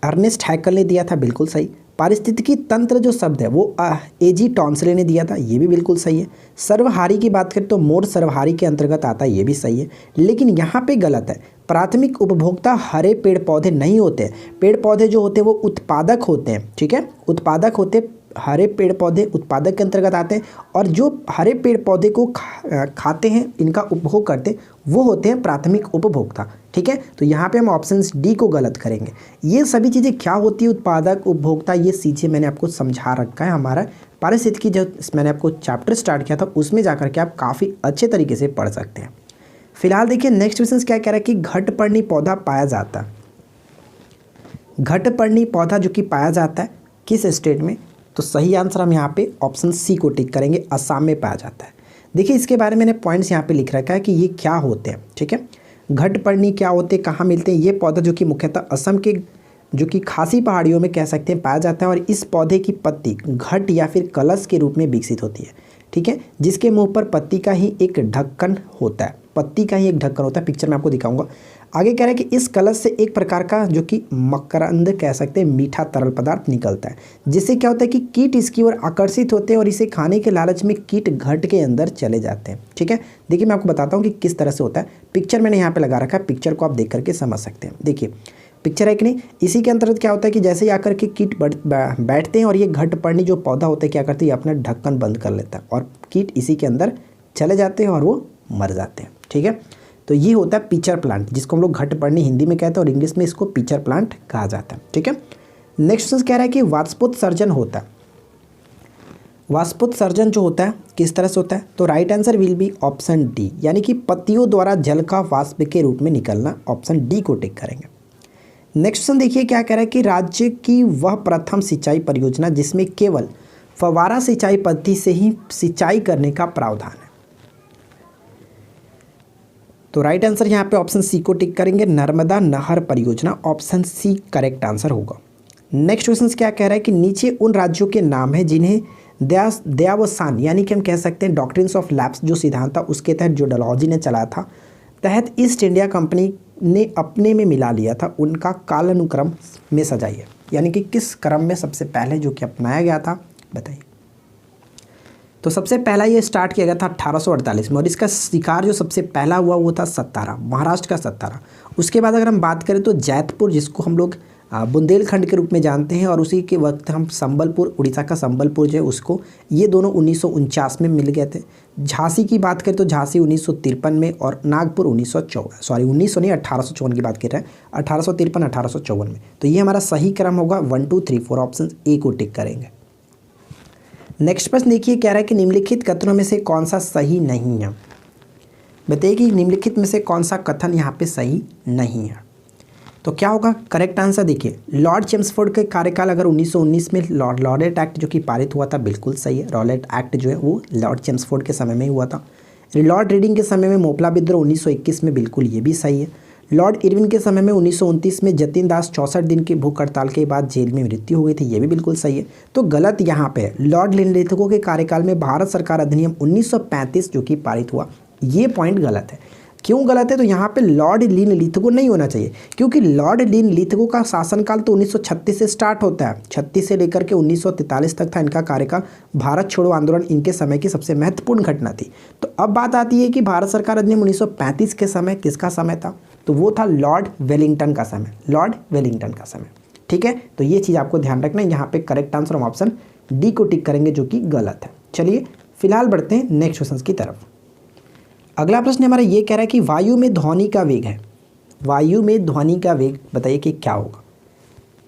S1: अर्नेस्ट हैकल ने दिया था, बिल्कुल सही। पारिस्थितिकी तंत्र जो शब्द है वो एजी टॉन्सले ने दिया था, ये भी बिल्कुल सही है। सर्वहारी की बात करें तो मोर सर्वहारी के अंतर्गत आता है, ये भी सही है। लेकिन यहाँ पे गलत है, प्राथमिक उपभोक्ता हरे पेड़ पौधे नहीं होते। पेड़ पौधे जो होते हैं वो उत्पादक होते हैं, ठीक है, उत्पादक होते, हरे पेड़ पौधे उत्पादक के अंतर्गत आते हैं। और जो हरे पेड़ पौधे को खाते हैं, इनका उपभोग करते हैं, वो होते हैं प्राथमिक उपभोक्ता, ठीक है। तो यहाँ पे हम ऑप्शन डी को गलत करेंगे। ये सभी चीज़ें क्या होती है, उत्पादक, उपभोक्ता, ये चीज़ें मैंने आपको समझा रखा है। हमारा पारिस्थितिकी जो मैंने आपको चैप्टर स्टार्ट किया था उसमें जाकर के आप काफ़ी अच्छे तरीके से पढ़ सकते हैं। फिलहाल देखिए नेक्स्ट क्वेश्चन क्या कह रहा है कि घटपर्णी पौधा पाया जाता है। घटपर्णी पौधा जो कि पाया जाता है किस स्टेट में? तो सही आंसर हम यहाँ पे ऑप्शन सी को टिक करेंगे, असम में पाया जाता है। देखिए इसके बारे में मैंने पॉइंट्स यहाँ पे लिख रखा है कि ये क्या होते हैं, ठीक है। घटपर्णी क्या होते हैं, कहाँ मिलते हैं? ये पौधा जो कि मुख्यतः असम के जो कि खासी पहाड़ियों में कह सकते हैं पाया जाता है। और इस पौधे की पत्ती घट या फिर कलश के रूप में विकसित होती है, ठीक है, जिसके मुँह पर पत्ती का ही एक ढक्कन होता है, पत्ती का ही एक ढक्कन होता है। पिक्चर में आपको दिखाऊंगा। आगे कह रहा है कि इस कलश से एक प्रकार का जो कि मकरंद कह सकते हैं, मीठा तरल पदार्थ निकलता है, जिससे क्या होता है कि कीट इसकी ओर आकर्षित होते हैं और इसे खाने के लालच में कीट घट के अंदर चले जाते हैं, ठीक है। देखिए मैं आपको बताता हूँ कि किस तरह से होता है। पिक्चर मैंने यहाँ पे लगा रखा है, पिक्चर को आप देख करके समझ सकते हैं। देखिए पिक्चर है कि नहीं, इसी के अंतर्गत क्या होता है कि जैसे ही आकर के कीट बैठते हैं और ये घटपर्णी जो पौधा होता है क्या करते हैं, अपना ढक्कन बंद कर लेता है और कीट इसी के अंदर चले जाते हैं और वो मर जाते हैं, ठीक है। तो ये होता है पिचर प्लांट, जिसको हम लोग घटपर्णी हिंदी में कहते हैं और इंग्लिश में इसको पिचर प्लांट कहा जाता है, ठीक है। नेक्स्ट क्वेश्चन कह रहा है कि वाष्पोत्सर्जन होता है। वाष्पोत्सर्जन जो होता है किस तरह से होता है? तो right answer will be option D, यानी कि पत्तियों द्वारा जल का वाष्प के रूप में निकलना। ऑप्शन डी को टिक करेंगे। नेक्स्ट क्वेश्चन देखिए क्या कह रहा है कि राज्य की वह प्रथम सिंचाई परियोजना जिसमें केवल फव्वारा सिंचाई पद्धति से ही सिंचाई करने का प्रावधान है। तो राइट आंसर यहाँ पे ऑप्शन सी को टिक करेंगे, नर्मदा नहर परियोजना, ऑप्शन सी करेक्ट आंसर होगा। नेक्स्ट क्वेश्चन क्या कह रहा है कि नीचे उन राज्यों के नाम है जिन्हें दयावसान यानी कि हम कह सकते हैं डॉक्ट्रिन्स ऑफ लैप्स जो सिद्धांत था उसके तहत जो डलहौजी ने चलाया था, तहत ईस्ट इंडिया कंपनी ने अपने में मिला लिया था, उनका कालानुक्रम में सजाइए, यानी कि किस क्रम में सबसे पहले जो कि अपनाया गया था बताइए। तो सबसे पहला ये स्टार्ट किया गया था 1848 में और इसका शिकार जो सबसे पहला हुआ वो था सत्तारा, महाराष्ट्र का सत्तारा। उसके बाद अगर हम बात करें तो जैतपुर जिसको हम लोग बुंदेलखंड के रूप में जानते हैं और उसी के वक्त हम संबलपुर, उड़ीसा का संबलपुर जो है उसको, ये दोनों 1949 में मिल गए थे। झांसी की बात करें तो झांसी 1953 में और नागपुर 1854 की बात कर रहे हैं, 1853 1854 में। तो ये हमारा सही क्रम होगा 1 2 3 4 ऑप्शन ए को टिक करेंगे। नेक्स्ट प्रश्न देखिए कह रहा है कि निम्नलिखित कथनों में से कौन सा सही नहीं है। बताइए कि निम्नलिखित में से कौन सा कथन यहाँ पे सही नहीं है। तो क्या होगा करेक्ट आंसर देखिए, लॉर्ड चेम्सफोर्ड के कार्यकाल अगर 1919 में रॉलेट एक्ट जो कि पारित हुआ था बिल्कुल सही है। रॉलेट एक्ट जो है वो लॉर्ड चेम्सफोर्ड के समय में ही हुआ था। लॉर्ड रीडिंग के समय में मोपला विद्रोह 1921 में बिल्कुल ये भी सही है। लॉर्ड इरविन के समय में 1929 में जतिन दास 64 दिन की भूख हड़ताल के बाद जेल में मृत्यु हो गई थी, ये भी बिल्कुल सही है। तो गलत यहाँ पे है, लॉर्ड लिनलिथगो के कार्यकाल में भारत सरकार अधिनियम 1935 जो कि पारित हुआ, ये पॉइंट गलत है। क्यों गलत है? तो यहाँ पे लॉर्ड लिनलिथगो नहीं होना चाहिए, क्योंकि लॉर्ड लिनलिथगो का शासनकाल तो 1936 से स्टार्ट होता है, 36 से लेकर के 1943 तक था इनका कार्यकाल। भारत छोड़ो आंदोलन इनके समय की सबसे महत्वपूर्ण घटना थी। तो अब बात आती है कि भारत सरकार अधिनियम 1935 के समय किसका समय था? तो वो था लॉर्ड वेलिंगटन का समय, लॉर्ड वेलिंगटन का समय। ठीक है, तो ये चीज़ आपको ध्यान रखना है। यहाँ पे करेक्ट आंसर हम ऑप्शन डी को टिक करेंगे जो कि गलत है। चलिए फिलहाल बढ़ते हैं नेक्स्ट क्वेश्चन की तरफ। अगला प्रश्न हमारा ये कह रहा है कि वायु में ध्वनि का वेग है, वायु में ध्वनि का वेग बताइए कि क्या होगा,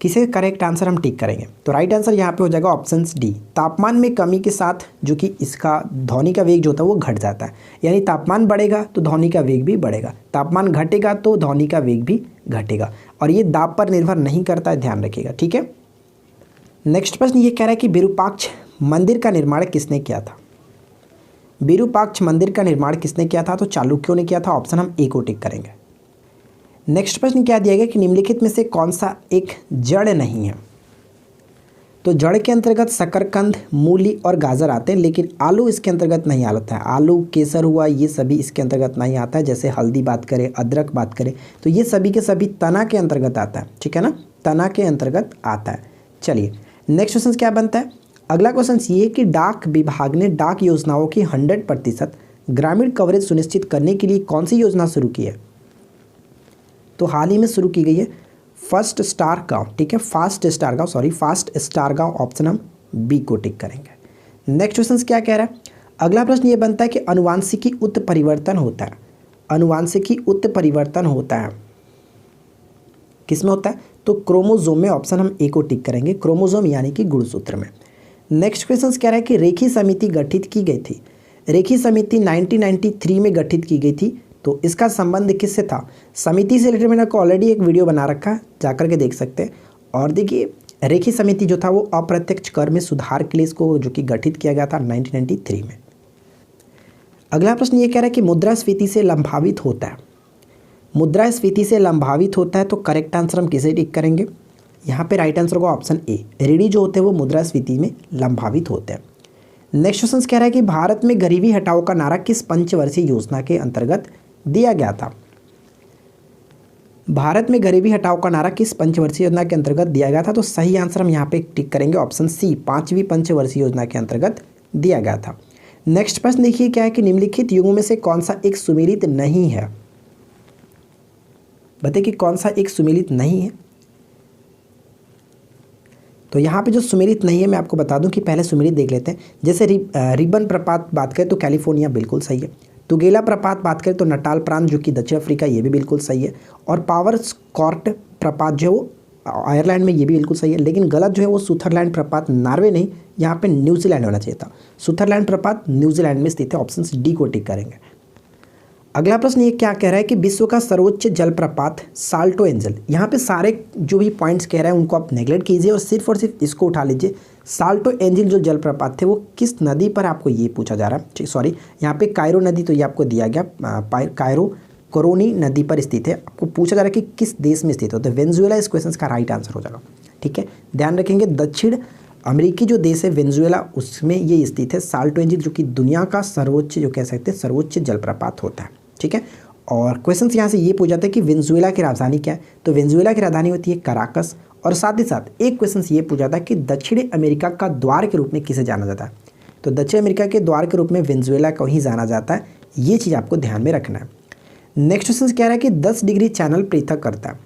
S1: किसे करेक्ट आंसर हम टिक करेंगे। तो राइट आंसर यहाँ पे हो जाएगा ऑप्शन डी, तापमान में कमी के साथ जो कि इसका ध्वनि का वेग जो होता है वो घट जाता है, यानी तापमान बढ़ेगा तो ध्वनि का वेग भी बढ़ेगा, तापमान घटेगा तो ध्वनि का वेग भी घटेगा, और ये दाब पर निर्भर नहीं करता है, ध्यान रखिएगा। ठीक है, नेक्स्ट प्रश्न ये कह रहा है कि विरूपाक्ष मंदिर का निर्माण किसने किया था। विरूपाक्ष मंदिर का निर्माण किसने किया था? तो चालुक्यों ने किया था, ऑप्शन हम ए को टिक करेंगे। नेक्स्ट प्रश्न क्या दिया गया कि निम्नलिखित में से कौन सा एक जड़ नहीं है। तो जड़ के अंतर्गत शकरकंद, मूली और गाजर आते हैं, लेकिन आलू इसके अंतर्गत नहीं आता है। आलू, केसर हुआ, ये सभी इसके अंतर्गत नहीं आता है। जैसे हल्दी बात करें, अदरक बात करें, तो ये सभी के सभी तना के अंतर्गत आता है। ठीक है ना, तना के अंतर्गत आता है। चलिए नेक्स्ट क्वेश्चन क्या बनता है। अगला क्वेश्चन ये है कि डाक विभाग ने डाक योजनाओं की 100% ग्रामीण कवरेज सुनिश्चित करने के लिए कौन सी योजना शुरू की है। तो हाल ही में शुरू की गई है फर्स्ट स्टार गाँव। ठीक है, फास्ट स्टार गाँव, ऑप्शन हम बी को टिक करेंगे। नेक्स्ट क्वेश्चन क्या कह रहा है। अगला प्रश्न ये बनता है कि अनुवांशिकी उत्परिवर्तन होता है, अनुवांशिकी उत्परिवर्तन होता है किस में होता है? तो क्रोमोजोम में, ऑप्शन हम ए को टिक करेंगे, क्रोमोजोम यानी कि गुणसूत्र में। नेक्स्ट क्वेश्चन कह रहा है कि रेखी समिति गठित की गई थी। रेखी समिति 1993 में गठित की गई थी, तो इसका संबंध किससे था? समिति से रिलेटेड मैंने ऑलरेडी एक वीडियो बना रखा है, जाकर के देख सकते हैं। और देखिए रेखी समिति जो था वो अप्रत्यक्ष कर में सुधार के लिए इसको जो कि गठित किया गया था 1993 में। अगला प्रश्न ये कह रहा है कि मुद्रास्फीति से लंभावित होता है, मुद्रास्फीति से लंभावित होता है, तो करेक्ट आंसर हम किसे टिक करेंगे। यहाँ पे राइट आंसर होगा ऑप्शन ए, ऋणी जो होते हैं वो मुद्रास्फीति में लंभावित होते हैं। नेक्स्ट क्वेश्चन कह रहा है कि भारत में गरीबी हटाओ का नारा किस पंचवर्षीय योजना के अंतर्गत दिया गया था। भारत में गरीबी हटाओ का नारा किस पंचवर्षीय योजना के अंतर्गत दिया गया था? तो सही आंसर हम यहाँ पे टिक करेंगे, ऑप्शन सी, 5वीं पंचवर्षीय योजना के अंतर्गत दिया गया था। नेक्स्ट प्रश्न देखिए क्या है कि निम्नलिखित युगों में से कौन सा एक सुमेलित नहीं है। बताइए कि कौन सा एक सुमेलित नहीं है। तो यहाँ पे जो सुमेलित नहीं है मैं आपको बता दूं कि पहले सुमेलित देख लेते हैं। जैसे रिबन प्रपात बात करें तो कैलिफोर्निया बिल्कुल सही है। तुगेला प्रपात बात करें तो नटाल प्रांत जो कि दक्षिण अफ्रीका, ये भी बिल्कुल सही है। और पावर स्कॉर्ट प्रपात जो है वो आयरलैंड में, ये भी बिल्कुल सही है। लेकिन गलत जो है वो सुथरलैंड प्रपात, नॉर्वे नहीं, यहाँ पे न्यूजीलैंड होना चाहिए था। सुथरलैंड प्रपात न्यूजीलैंड में स्थित है, ऑप्शन डी को टिक करेंगे। अगला प्रश्न ये क्या कह रहा है कि विश्व का सर्वोच्च जलप्रपात साल्टो एंजल। यहाँ पे सारे जो भी पॉइंट्स कह रहे हैं उनको आप नेगलेक्ट कीजिए और सिर्फ इसको उठा लीजिए। साल्टो एंजल जो जलप्रपात थे वो किस नदी पर, आपको ये पूछा जा रहा है। ठीक, सॉरी, यहाँ पे कायरो नदी तो ये आपको दिया गया, कायरो कोरोनी नदी पर स्थित है। आपको पूछा जा रहा है कि किस देश में स्थित हो, तो वेनेजुएला इस क्वेश्चन का राइट आंसर हो जाएगा। ठीक है, ध्यान रखेंगे दक्षिण अमेरिकी जो देश है वेनेजुएला, उसमें ये स्थित है साल्टो एंजल, जो कि दुनिया का सर्वोच्च, जो कह सकते हैं सर्वोच्च जलप्रपात होता है। ठीक है, और क्वेश्चन यहाँ से ये पूछा जाता है कि वेनेजुएला की राजधानी क्या है, तो वेनेजुएला की राजधानी होती है कराकस। और साथ ही साथ एक क्वेश्चन ये पूछा जाता है कि दक्षिणी अमेरिका का द्वार के रूप में किसे जाना जाता है, तो दक्षिण अमेरिका के द्वार के रूप में वेनेजुएला को ही जाना जाता है। ये चीज़ आपको ध्यान में रखना है। नेक्स्ट क्वेश्चन कह रहा है कि 10 डिग्री चैनल पृथक करता है।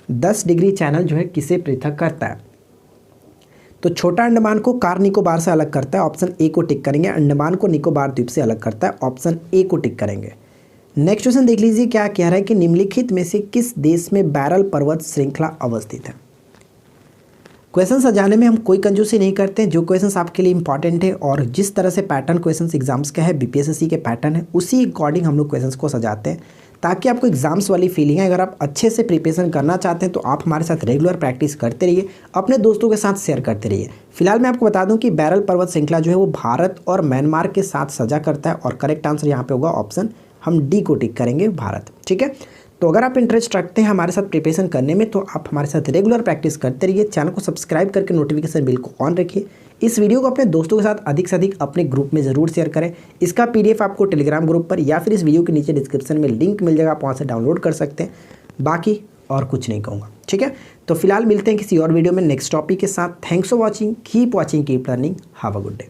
S1: 10 डिग्री चैनल जो है किसे पृथक करता है, तो छोटा अंडमान को कार निकोबार से अलग करता है, ऑप्शन ए को टिक करेंगे। अंडमान को निकोबार द्वीप से अलग करता है, ऑप्शन ए को टिक करेंगे। नेक्स्ट क्वेश्चन देख लीजिए क्या कह रहा है कि निम्नलिखित में से किस देश में बैरल पर्वत श्रृंखला अवस्थित है। क्वेश्चन सजाने में हम कोई कंजूसी नहीं करते हैं, जो क्वेश्चंस आपके लिए इंपॉर्टेंट है और जिस तरह से पैटर्न क्वेश्चंस एग्जाम्स का है, बीपीएससी के पैटर्न है, उसी अकॉर्डिंग हम लोग क्वेश्चंस को सजाते हैं ताकि आपको एग्जाम्स वाली फीलिंग है। अगर आप अच्छे से प्रिपरेशन करना चाहते हैं तो आप हमारे साथ रेगुलर प्रैक्टिस करते रहिए, अपने दोस्तों के साथ शेयर करते रहिए। फिलहाल मैं आपको बता दूं कि बैरल पर्वत श्रृंखला जो है वो भारत और म्यांमार के साथ सजा करता है, और करेक्ट आंसर यहाँ पे होगा ऑप्शन, हम डी को टिक करेंगे, भारत। ठीक है, तो अगर आप इंटरेस्ट रखते हैं हमारे साथ प्रिपरेशन करने में तो आप हमारे साथ रेगुलर प्रैक्टिस करते रहिए। चैनल को सब्सक्राइब करके नोटिफिकेशन बिल को ऑन रखिए। इस वीडियो को अपने दोस्तों के साथ अधिक से अधिक अपने ग्रुप में ज़रूर शेयर करें। इसका पीडीएफ आपको टेलीग्राम ग्रुप पर या फिर इस वीडियो के नीचे डिस्क्रिप्शन में लिंक मिल जाएगा, आप वहाँ से डाउनलोड कर सकते हैं। बाकी और कुछ नहीं कहूँगा। ठीक है, तो फिलहाल मिलते हैं किसी और वीडियो में नेक्स्ट टॉपिक के साथ। Thanks for watching, keep watching, keep learning, have a good day.